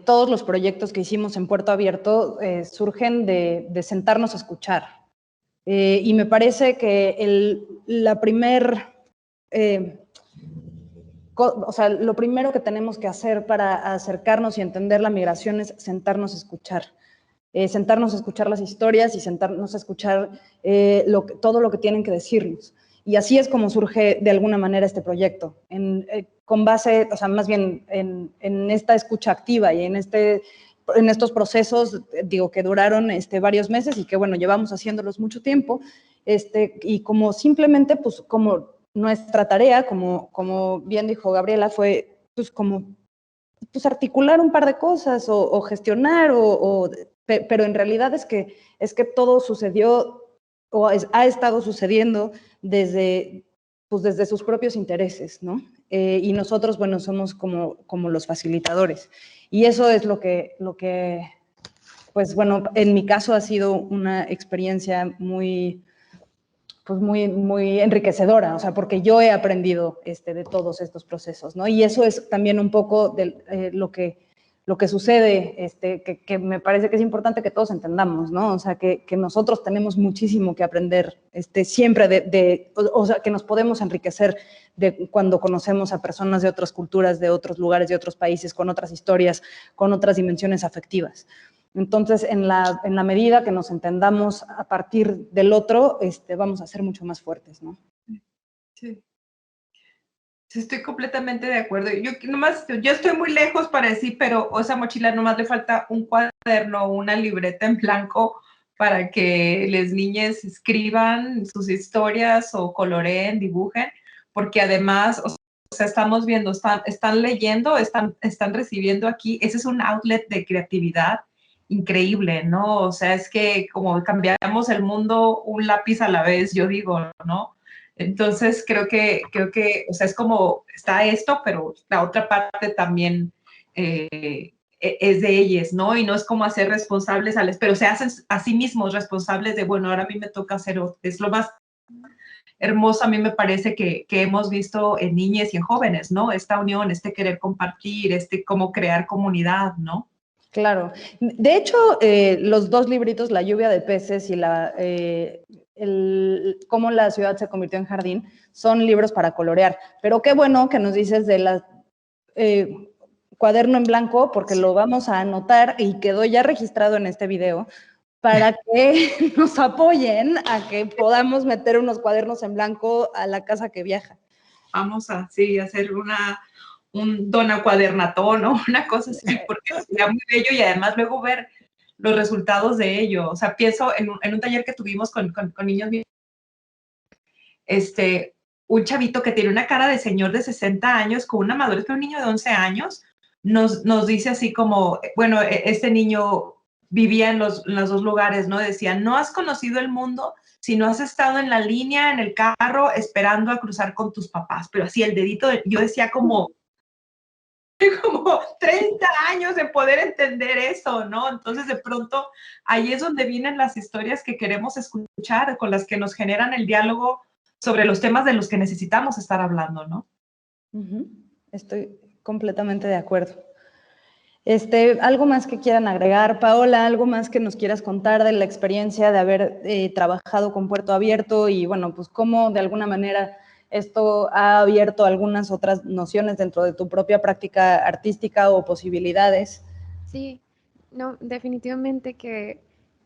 todos los proyectos que hicimos en Puerto Abierto surgen de sentarnos a escuchar. Y me parece que lo primero que tenemos que hacer para acercarnos y entender la migración es sentarnos a escuchar. Sentarnos a escuchar las historias y sentarnos a escuchar todo lo que tienen que decirnos. Y así es como surge de alguna manera este proyecto, con base, o sea, más bien en esta escucha activa y en este en estos procesos, digo, que duraron varios meses y que, bueno, llevamos haciéndolos mucho tiempo, y como simplemente, pues, como nuestra tarea, como bien dijo Gabriela, fue, pues, como, pues, articular un par de cosas o gestionar, pero en realidad es que todo sucedió o ha estado sucediendo desde sus propios intereses, ¿no? Y nosotros, bueno, somos como los facilitadores. Y eso es lo que, pues bueno, en mi caso ha sido una experiencia muy enriquecedora, o sea, porque yo he aprendido de todos estos procesos, ¿no? Y eso es también un poco de lo que sucede, que me parece que es importante que todos entendamos, ¿no? O sea, que nosotros tenemos muchísimo que aprender siempre o sea, que nos podemos enriquecer de cuando conocemos a personas de otras culturas, de otros lugares, de otros países, con otras historias, con otras dimensiones afectivas. Entonces, en la medida que nos entendamos a partir del otro, vamos a ser mucho más fuertes, ¿no? Sí. Sí, estoy completamente de acuerdo. Yo estoy muy lejos para decir, pero a esa mochila nomás le falta un cuaderno o una libreta en blanco para que las niñas escriban sus historias o coloreen, dibujen, porque además, o sea, estamos viendo, están leyendo, están recibiendo aquí. Ese es un outlet de creatividad increíble, ¿no? O sea, es que como cambiamos el mundo un lápiz a la vez, yo digo, ¿no? Entonces, creo que, o sea, es como, está esto, pero la otra parte también es de ellas, ¿no? Y no es como hacer responsables pero se hacen a sí mismos responsables de, bueno, ahora a mí me toca hacer, es lo más hermoso a mí me parece que hemos visto en niñas y en jóvenes, ¿no? Esta unión, querer compartir, cómo crear comunidad, ¿no? Claro. De hecho, los dos libritos, La lluvia de peces y Cómo la ciudad se convirtió en jardín, son libros para colorear. Pero qué bueno que nos dices de la cuaderno en blanco, porque lo vamos a anotar y quedó ya registrado en este video para que nos apoyen a que podamos meter unos cuadernos en blanco a la casa que viaja. Vamos a, sí, hacer un donacuadernatón o una cosa así, porque sería muy bello y además luego ver los resultados de ello. O sea, pienso en un taller que tuvimos con niños, un chavito que tiene una cara de señor de 60 años con una madurez, pero un niño de 11 años nos dice así como, bueno, este niño vivía en los dos lugares, ¿no? Decía, no has conocido el mundo si no has estado en la línea, en el carro, esperando a cruzar con tus papás. Pero así el dedito, yo decía como 30 años de poder entender eso, ¿no? Entonces, de pronto, ahí es donde vienen las historias que queremos escuchar, con las que nos generan el diálogo sobre los temas de los que necesitamos estar hablando, ¿no? Estoy completamente de acuerdo. ¿Algo más que quieran agregar, Paola? ¿Algo más que nos quieras contar de la experiencia de haber trabajado con Puerto Abierto y, bueno, pues cómo de alguna manera esto ha abierto algunas otras nociones dentro de tu propia práctica artística o posibilidades? Sí, no, definitivamente que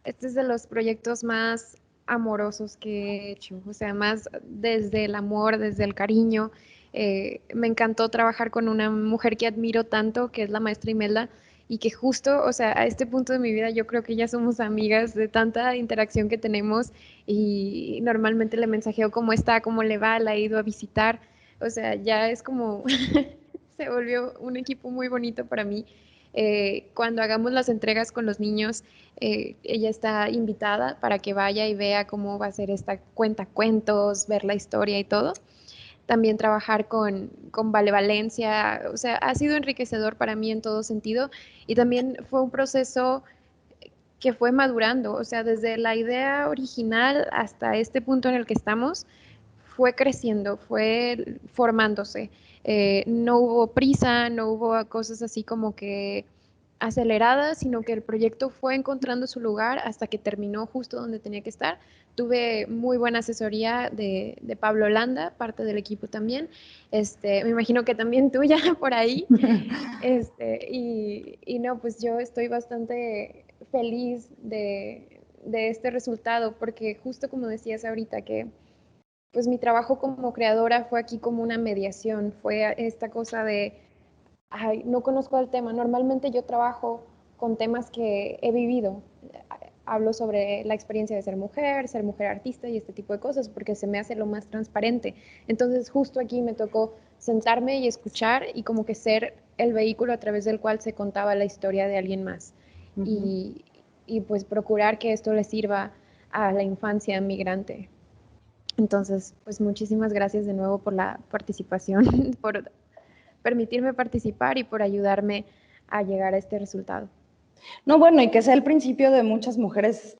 este es de los proyectos más amorosos que he hecho, o sea, más desde el amor, desde el cariño. Me encantó trabajar con una mujer que admiro tanto, que es la maestra Imelda, y que justo, o sea, a este punto de mi vida yo creo que ya somos amigas de tanta interacción que tenemos y normalmente le mensajeo cómo está, cómo le va, la he ido a visitar, o sea, ya es como, se volvió un equipo muy bonito para mí. Cuando hagamos las entregas con los niños, ella está invitada para que vaya y vea cómo va a ser esta cuentacuentos, ver la historia y todo. También trabajar con Vale Valencia, o sea, ha sido enriquecedor para mí en todo sentido y también fue un proceso que fue madurando, o sea, desde la idea original hasta este punto en el que estamos, fue creciendo, fue formándose. No hubo prisa, no hubo cosas así como que aceleradas, sino que el proyecto fue encontrando su lugar hasta que terminó justo donde tenía que estar. Tuve muy buena asesoría de Pablo Landa, parte del equipo también. Me imagino que también tuya por ahí. Y no, pues yo estoy bastante feliz de este resultado, porque justo como decías ahorita, que pues mi trabajo como creadora fue aquí como una mediación, fue esta cosa de, ay, no conozco el tema, normalmente yo trabajo con temas que he vivido. Hablo sobre la experiencia de ser mujer artista y este tipo de cosas, porque se me hace lo más transparente. Entonces, justo aquí me tocó sentarme y escuchar y como que ser el vehículo a través del cual se contaba la historia de alguien más. Y pues procurar que esto le sirva a la infancia migrante. Entonces, pues muchísimas gracias de nuevo por la participación, por permitirme participar y por ayudarme a llegar a este resultado. No, bueno, y que sea el principio de muchas mujeres,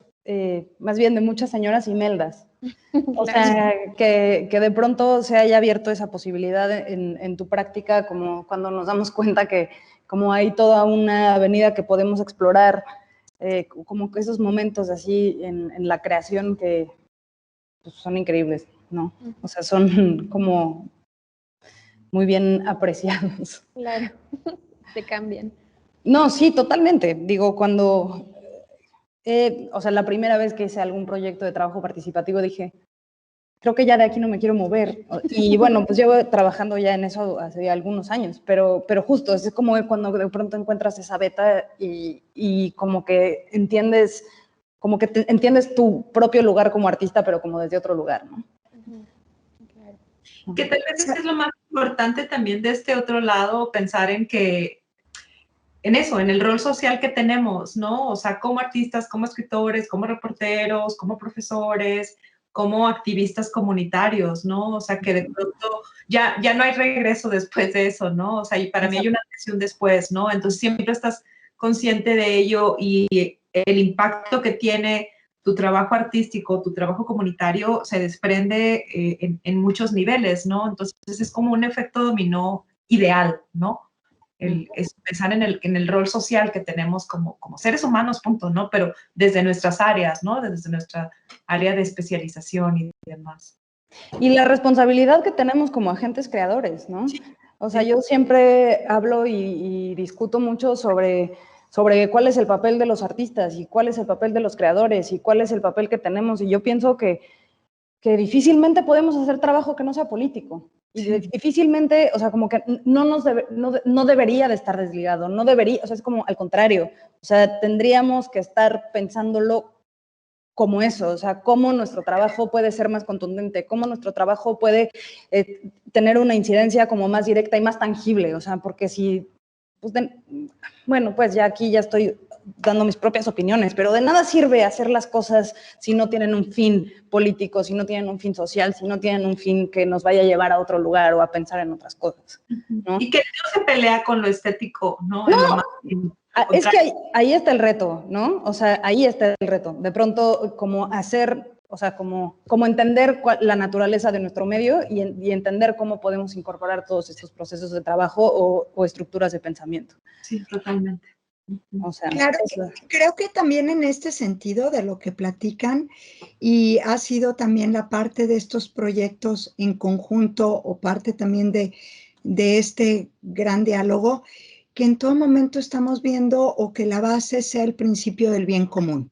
más bien de muchas señoras Imeldas. O sea, que de pronto se haya abierto esa posibilidad en tu práctica, como cuando nos damos cuenta que como hay toda una avenida que podemos explorar, como que esos momentos así en la creación que pues, son increíbles, ¿no? O sea, son como muy bien apreciados. Claro, te cambian. No, sí, totalmente. Digo, cuando, o sea, la primera vez que hice algún proyecto de trabajo participativo dije, creo que ya de aquí no me quiero mover. Y bueno, pues llevo trabajando ya en eso hace algunos años, pero justo, es como cuando de pronto encuentras esa beta y como que entiendes tu propio lugar como artista, pero como desde otro lugar, ¿no? Claro. Que tal vez es lo más importante también de este otro lado, pensar en que, en eso, en el rol social que tenemos, ¿no? O sea, como artistas, como escritores, como reporteros, como profesores, como activistas comunitarios, ¿no? O sea, que de pronto ya no hay regreso después de eso, ¿no? O sea, y para mí hay una antes y un después, ¿no? Entonces siempre estás consciente de ello y el impacto que tiene tu trabajo artístico, tu trabajo comunitario se desprende en muchos niveles, ¿no? Entonces es como un efecto dominó ideal, ¿no? Es pensar en el rol social que tenemos como seres humanos, punto, ¿no? Pero desde nuestras áreas, ¿no? Desde nuestra área de especialización y demás. Y la responsabilidad que tenemos como agentes creadores, ¿no? Sí. O sea, yo siempre hablo y discuto mucho sobre cuál es el papel de los artistas y cuál es el papel de los creadores y cuál es el papel que tenemos. Y yo pienso que difícilmente podemos hacer trabajo que no sea político. Y difícilmente, o sea, como que no debería de estar desligado, no debería, o sea, es como al contrario. O sea, tendríamos que estar pensándolo como eso, o sea, cómo nuestro trabajo puede ser más contundente, cómo nuestro trabajo puede tener una incidencia como más directa y más tangible, o sea, porque si, pues bueno, pues ya aquí ya estoy dando mis propias opiniones, pero de nada sirve hacer las cosas si no tienen un fin político, si no tienen un fin social, si no tienen un fin que nos vaya a llevar a otro lugar o a pensar en otras cosas, ¿no? Y que no se pelea con lo estético, ¿no? No, es que ahí está el reto, ¿no? O sea, ahí está el reto. De pronto, como hacer, o sea, como entender la naturaleza de nuestro medio y entender cómo podemos incorporar todos estos procesos de trabajo o estructuras de pensamiento. Sí, totalmente. O sea, claro, creo que también en este sentido de lo que platican y ha sido también la parte de estos proyectos en conjunto o parte también de este gran diálogo, que en todo momento estamos viendo o que la base sea el principio del bien común.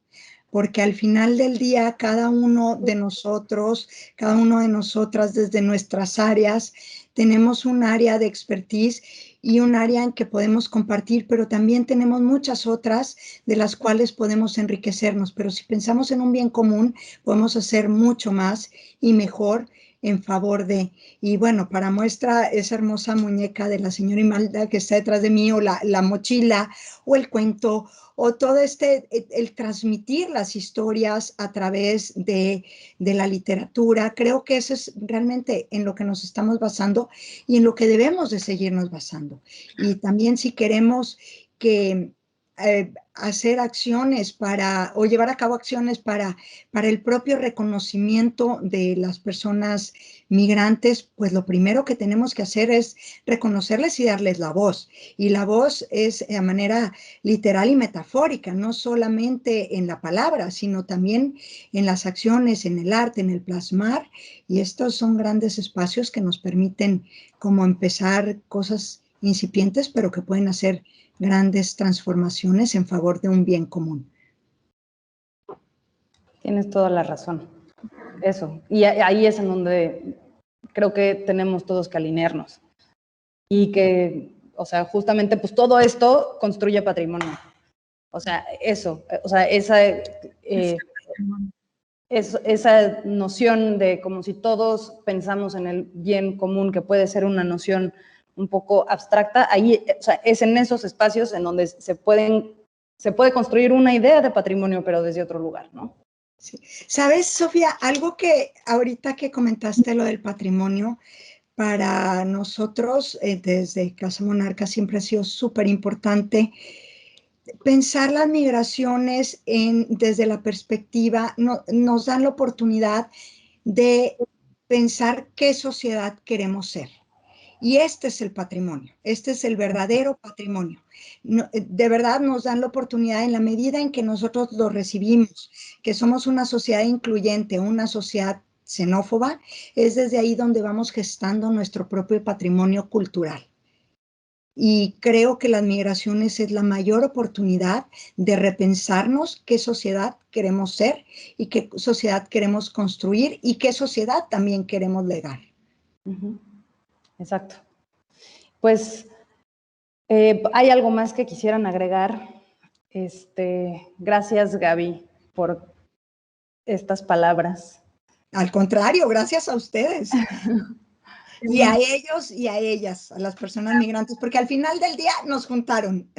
Porque al final del día, cada uno de nosotros, cada uno de nosotras desde nuestras áreas, tenemos un área de expertise y un área en que podemos compartir, pero también tenemos muchas otras de las cuales podemos enriquecernos. Pero si pensamos en un bien común, podemos hacer mucho más y mejor en favor de. Y bueno, para muestra esa hermosa muñeca de la señora Imelda que está detrás de mí, o la mochila, o el cuento, o todo el transmitir las historias a través de la literatura. Creo que eso es realmente en lo que nos estamos basando y en lo que debemos de seguirnos basando. Y también si queremos que hacer acciones o llevar a cabo acciones para el propio reconocimiento de las personas migrantes, pues lo primero que tenemos que hacer es reconocerles y darles la voz. Y la voz es de manera literal y metafórica, no solamente en la palabra, sino también en las acciones, en el arte, en el plasmar. Y estos son grandes espacios que nos permiten como empezar cosas incipientes, pero que pueden hacer grandes transformaciones en favor de un bien común. Tienes toda la razón. Eso. Y ahí es en donde creo que tenemos todos que alinearnos. Y que, o sea, justamente, pues todo esto construye patrimonio. O sea, eso, o sea, esa noción de como si todos pensamos en el bien común, que puede ser una noción un poco abstracta, ahí, o sea, es en esos espacios en donde se puede construir una idea de patrimonio, pero desde otro lugar, ¿no? Sí. ¿Sabes, Sofía? Algo que ahorita que comentaste lo del patrimonio, para nosotros desde Casa Monarca siempre ha sido súper importante pensar las migraciones desde la perspectiva, nos dan la oportunidad de pensar qué sociedad queremos ser. Y este es el patrimonio, este es el verdadero patrimonio. De verdad nos dan la oportunidad en la medida en que nosotros lo recibimos, que somos una sociedad incluyente, una sociedad xenófoba, es desde ahí donde vamos gestando nuestro propio patrimonio cultural. Y creo que las migraciones es la mayor oportunidad de repensarnos qué sociedad queremos ser y qué sociedad queremos construir y qué sociedad también queremos legar. Uh-huh. Exacto. Pues, ¿hay algo más que quisieran agregar? Gracias, Gaby, por estas palabras. Al contrario, gracias a ustedes. Y a ellos y a ellas, a las personas migrantes, porque al final del día nos juntaron.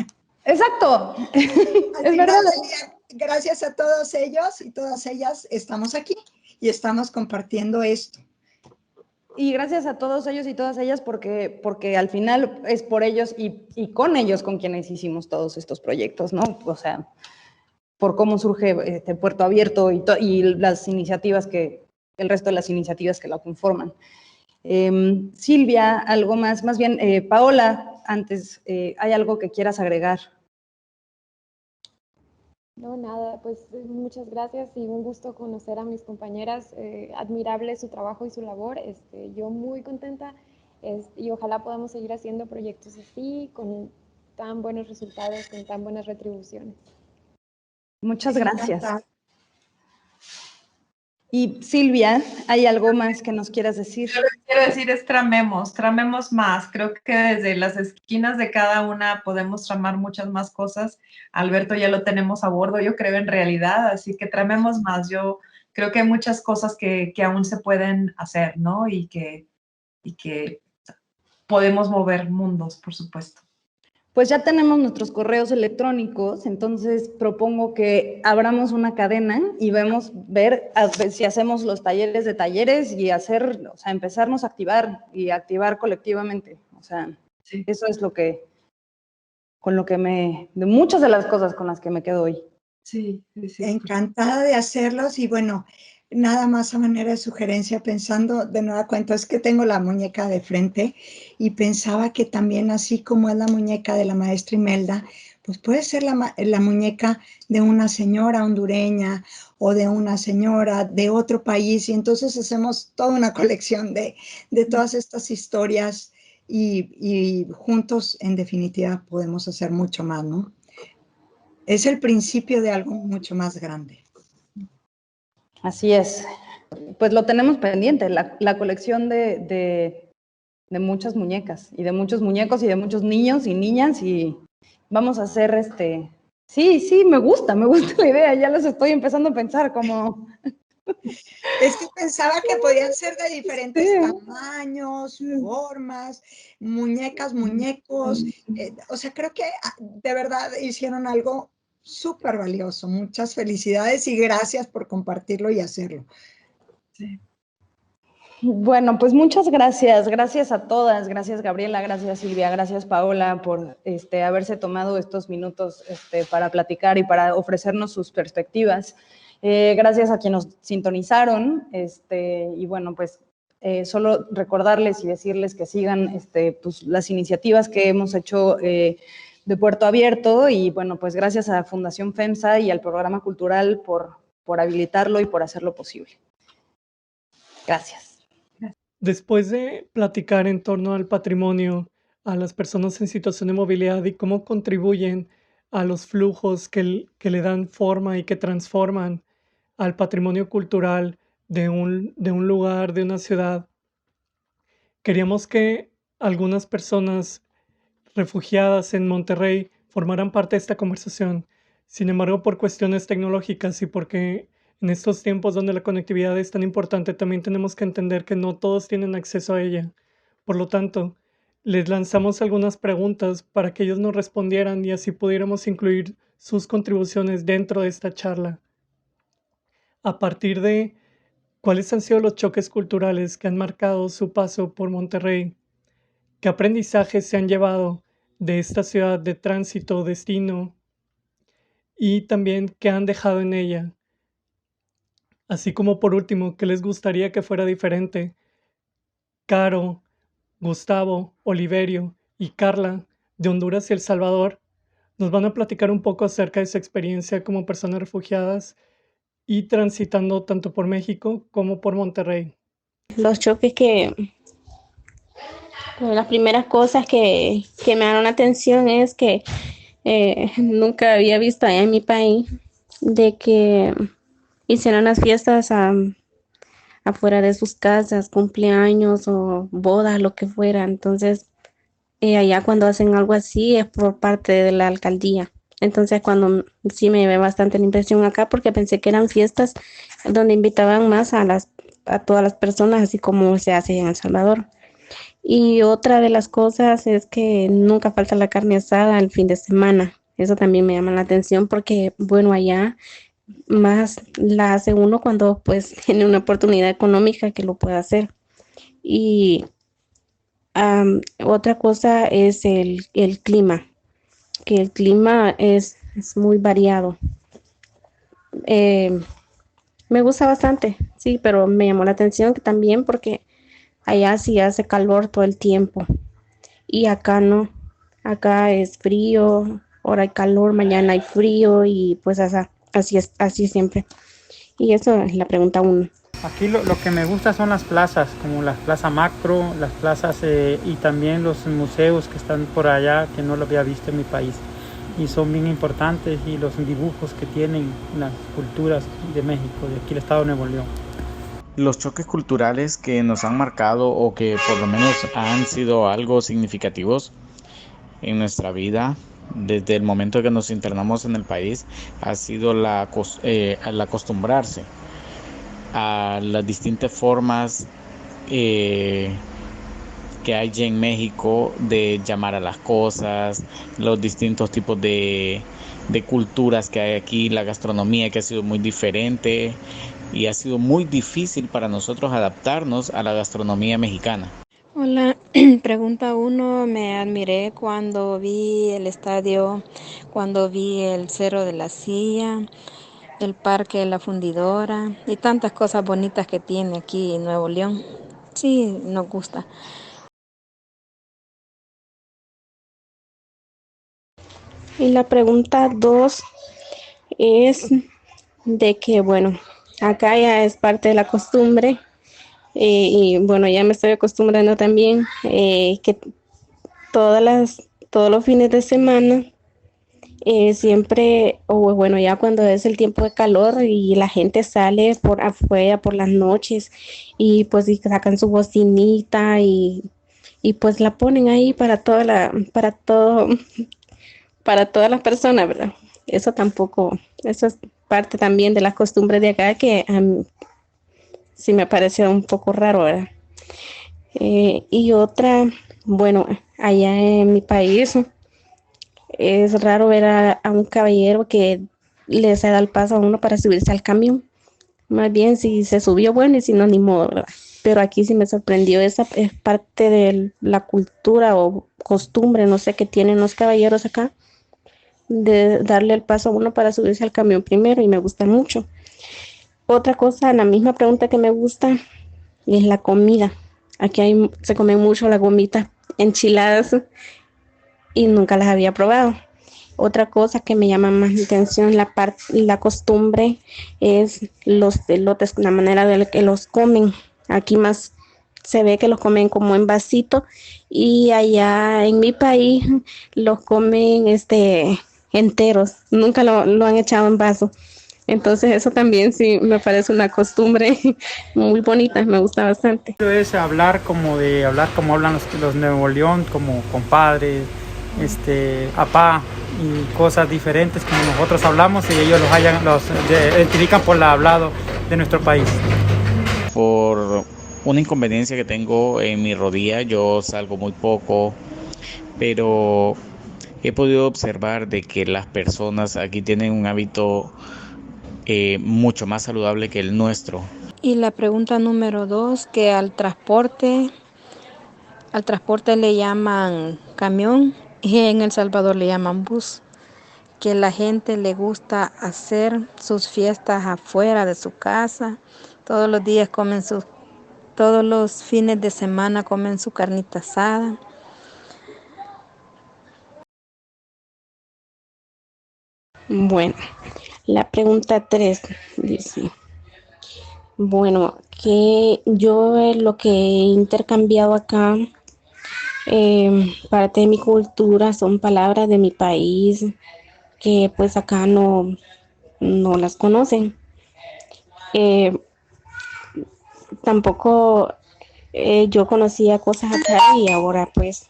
Exacto. Es verdad. Del día, gracias a todos ellos y todas ellas estamos aquí y estamos compartiendo esto. Y gracias a todos ellos y todas ellas porque al final es por ellos y con ellos con quienes hicimos todos estos proyectos, ¿no? O sea, por cómo surge Puerto Abierto y las iniciativas el resto de las iniciativas que la conforman. Silvia, algo más bien, Paola, antes, ¿hay algo que quieras agregar? No, nada, pues muchas gracias y un gusto conocer a mis compañeras, admirable su trabajo y su labor, yo muy contenta y ojalá podamos seguir haciendo proyectos así, con tan buenos resultados, con tan buenas retribuciones. Muchas gracias. Y Silvia, ¿hay algo más que nos quieras decir? Yo lo que quiero decir es tramemos más. Creo que desde las esquinas de cada una podemos tramar muchas más cosas. Alberto ya lo tenemos a bordo, yo creo en realidad, así que tramemos más. Yo creo que hay muchas cosas que aún se pueden hacer, ¿no? Y que podemos mover mundos, por supuesto. Pues ya tenemos nuestros correos electrónicos, entonces propongo que abramos una cadena y ver si hacemos los talleres de talleres y empezarnos a activar y activar colectivamente. O sea, sí. Eso es de muchas de las cosas con las que me quedo hoy. Sí. Encantada de hacerlos y bueno, nada más a manera de sugerencia, pensando de nueva cuenta, es que tengo la muñeca de frente y pensaba que también así como es la muñeca de la maestra Imelda, pues puede ser la muñeca de una señora hondureña o de una señora de otro país y entonces hacemos toda una colección de todas estas historias y juntos en definitiva podemos hacer mucho más, ¿no? Es el principio de algo mucho más grande. Así es. Pues lo tenemos pendiente, la colección de muchas muñecas y de muchos muñecos y de muchos niños y niñas y vamos a hacer Sí, me gusta la idea, ya los estoy empezando a pensar como... Es que pensaba que podían ser de diferentes tamaños, formas, muñecas, muñecos, o sea, creo que de verdad hicieron algo súper valioso. Muchas felicidades y gracias por compartirlo y hacerlo. Sí. Bueno, pues muchas gracias. Gracias a todas. Gracias, Gabriela. Gracias, Silvia. Gracias, Paola, por haberse tomado estos minutos para platicar y para ofrecernos sus perspectivas. Gracias a quienes nos sintonizaron. Y bueno, pues solo recordarles y decirles que sigan pues, las iniciativas que hemos hecho de Puerto Abierto. Y bueno, pues gracias a Fundación FEMSA y al Programa Cultural por habilitarlo y por hacerlo posible. Gracias. Después de platicar en torno al patrimonio, a las personas en situación de movilidad y cómo contribuyen a los flujos que le dan forma y que transforman al patrimonio cultural de un lugar, de una ciudad, queríamos que algunas personas refugiadas en Monterrey formaran parte de esta conversación. Sin embargo, por cuestiones tecnológicas y porque en estos tiempos donde la conectividad es tan importante, también tenemos que entender que no todos tienen acceso a ella. Por lo tanto, les lanzamos algunas preguntas para que ellos nos respondieran y así pudiéramos incluir sus contribuciones dentro de esta charla. A partir de cuáles han sido los choques culturales que han marcado su paso por Monterrey, qué aprendizajes se han llevado de esta ciudad de tránsito, destino, y también qué han dejado en ella. Así como por último, qué les gustaría que fuera diferente. Caro, Gustavo, Oliverio y Carla, de Honduras y El Salvador, nos van a platicar un poco acerca de su experiencia como personas refugiadas y transitando tanto por México como por Monterrey. Los choques las primeras cosas que me dieron la atención es que nunca había visto allá en mi país de que hicieran las fiestas afuera de sus casas, cumpleaños o bodas, lo que fuera. Entonces, allá cuando hacen algo así es por parte de la alcaldía. Entonces, cuando sí me llevé bastante la impresión acá porque pensé que eran fiestas donde invitaban más a todas las personas, así como se hace en El Salvador. Y otra de las cosas es que nunca falta la carne asada el fin de semana. Eso también me llama la atención porque, bueno, allá más la hace uno cuando pues tiene una oportunidad económica que lo pueda hacer. Y otra cosa es el clima, que el clima es muy variado. Me gusta bastante, sí, pero me llamó la atención que también porque allá sí hace calor todo el tiempo y acá no, acá es frío, ahora hay calor, mañana hay frío y pues así es, así siempre. Y eso es la pregunta 1. Aquí lo que me gusta son las plazas, como la plaza Macro, las plazas y también los museos que están por allá, que no lo había visto en mi país. Y son bien importantes y los dibujos que tienen las culturas de México, de aquí el estado de Nuevo León. Los choques culturales que nos han marcado o que por lo menos han sido algo significativos en nuestra vida desde el momento que nos internamos en el país ha sido el acostumbrarse a las distintas formas que hay en México de llamar a las cosas, los distintos tipos de culturas que hay aquí, la gastronomía que ha sido muy diferente y ha sido muy difícil para nosotros adaptarnos a la gastronomía mexicana. Hola, pregunta 1, me admiré cuando vi el estadio, cuando vi el Cerro de la Silla, el Parque de la Fundidora y tantas cosas bonitas que tiene aquí en Nuevo León. Sí, nos gusta. Y la pregunta 2 es de que, bueno, acá ya es parte de la costumbre y bueno, ya me estoy acostumbrando también que todos los fines de semana siempre, o bueno, ya cuando es el tiempo de calor y la gente sale por afuera por las noches y pues y sacan su bocinita y pues la ponen ahí para todas las personas, ¿verdad? Eso es parte también de las costumbres de acá que sí me parece un poco raro, ¿verdad? Y otra, bueno, allá en mi país es raro ver a un caballero que les da el paso a uno para subirse al camión. Más bien, si se subió, bueno, y si no, ni modo, ¿verdad? Pero aquí sí me sorprendió, esa es parte de la cultura o costumbre, no sé, qué tienen los caballeros acá, de darle el paso a uno para subirse al camión primero y me gusta mucho. Otra cosa, la misma pregunta que me gusta es la comida. Aquí se comen mucho las gomitas enchiladas y nunca las había probado. Otra cosa que me llama más la atención, la costumbre, es los elotes, la manera de que los comen. Aquí más se ve que los comen como en vasito y allá en mi país los comen enteros, nunca lo han echado en vaso. Entonces eso también sí me parece una costumbre muy bonita, me gusta bastante. Es hablar como hablan los Nuevo León, como compadres, apá y cosas diferentes como nosotros hablamos y ellos los identifican por el hablado de nuestro país. Por una inconveniencia que tengo en mi rodilla, yo salgo muy poco, pero he podido observar de que las personas aquí tienen un hábito mucho más saludable que el nuestro. Y la pregunta número 2, que al transporte le llaman camión y en El Salvador le llaman bus, que la gente le gusta hacer sus fiestas afuera de su casa, todos los días todos los fines de semana comen su carnita asada. Bueno, la pregunta 3 dice, bueno, que yo lo que he intercambiado acá, parte de mi cultura son palabras de mi país que pues acá no las conocen. Tampoco yo conocía cosas acá y ahora pues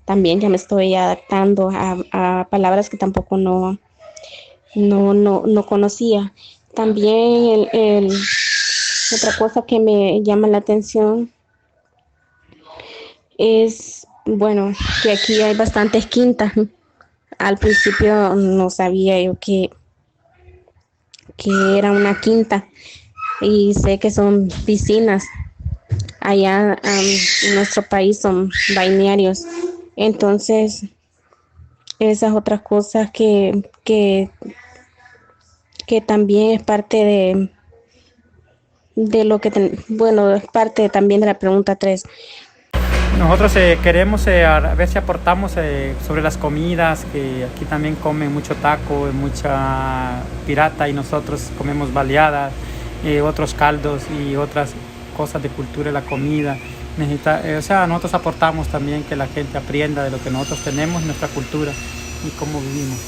también ya me estoy adaptando a palabras que tampoco no conocía. También otra cosa que me llama la atención es, bueno, que aquí hay bastantes quintas. Al principio no sabía yo que era una quinta y sé que son piscinas. Allá en nuestro país son balnearios. Entonces, esas otras cosas que también es parte de lo que, bueno, es parte también de la pregunta 3. Nosotros queremos a ver si aportamos sobre las comidas, que aquí también comen mucho taco, mucha pirata y nosotros comemos baleadas, otros caldos y otras cosas de cultura de la comida. Nosotros aportamos también que la gente aprenda de lo que nosotros tenemos, nuestra cultura y cómo vivimos.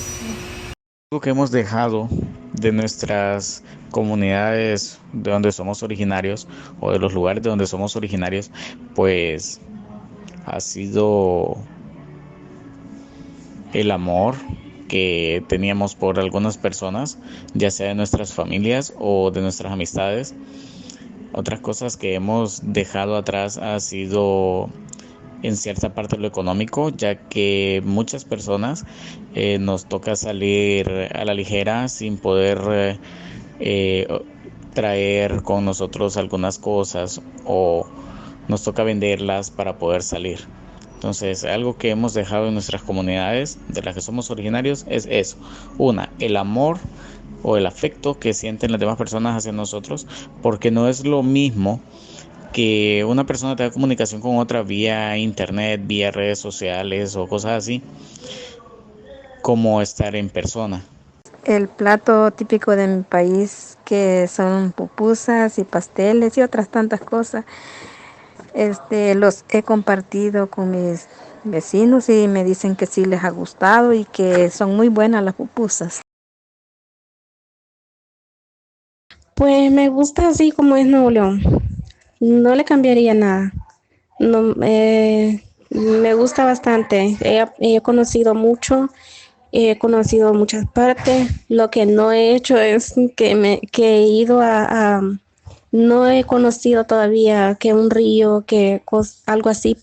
Algo que hemos dejado de nuestras comunidades de donde somos originarios o de los lugares de donde somos originarios, pues ha sido el amor que teníamos por algunas personas, ya sea de nuestras familias o de nuestras amistades. Otras cosas que hemos dejado atrás ha sido en cierta parte lo económico, ya que muchas personas nos toca salir a la ligera sin poder traer con nosotros algunas cosas o nos toca venderlas para poder salir. Entonces, algo que hemos dejado en nuestras comunidades de las que somos originarios es eso. Una, el amor o el afecto que sienten las demás personas hacia nosotros, porque no es lo mismo que una persona tenga comunicación con otra vía internet, vía redes sociales o cosas así, como estar en persona. El plato típico de mi país, que son pupusas y pasteles y otras tantas cosas, los he compartido con mis vecinos y me dicen que sí les ha gustado y que son muy buenas las pupusas. Pues me gusta así como es Nuevo León. No le cambiaría nada. No, me gusta bastante. He conocido mucho, he conocido muchas partes. Lo que no he hecho es que he ido no he conocido todavía que un río, algo así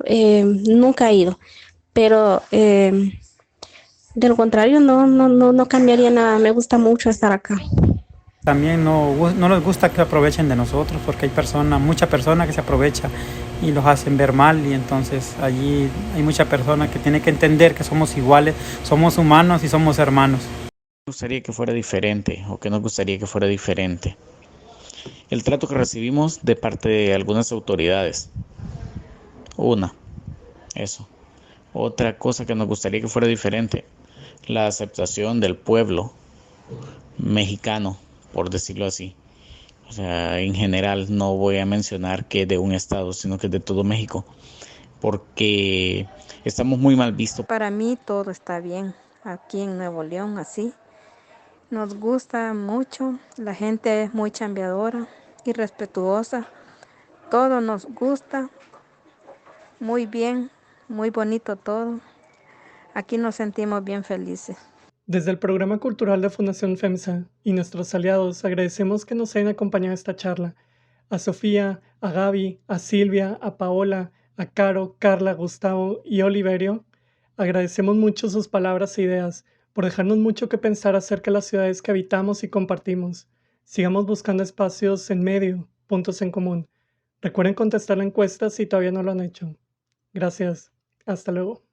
nunca he ido. Pero de lo contrario, no cambiaría nada. Me gusta mucho estar acá. También no nos gusta que aprovechen de nosotros porque hay mucha persona que se aprovecha y los hacen ver mal y entonces allí hay mucha persona que tiene que entender que somos iguales, somos humanos y somos hermanos. Me gustaría que fuera diferente o que nos gustaría que fuera diferente. El trato que recibimos de parte de algunas autoridades. Eso. Otra cosa que nos gustaría que fuera diferente, la aceptación del pueblo mexicano, por decirlo así. O sea, en general no voy a mencionar que de un estado, sino que de todo México, porque estamos muy mal vistos. Para mí todo está bien aquí en Nuevo León, así. Nos gusta mucho, la gente es muy chambeadora y respetuosa. Todo nos gusta, muy bien, muy bonito todo. Aquí nos sentimos bien felices. Desde el Programa Cultural de Fundación FEMSA y nuestros aliados agradecemos que nos hayan acompañado a esta charla. A Sofía, a Gaby, a Silvia, a Paola, a Caro, Carla, Gustavo y Oliverio, agradecemos mucho sus palabras e ideas, por dejarnos mucho que pensar acerca de las ciudades que habitamos y compartimos. Sigamos buscando espacios en medio, puntos en común. Recuerden contestar la encuesta si todavía no lo han hecho. Gracias. Hasta luego.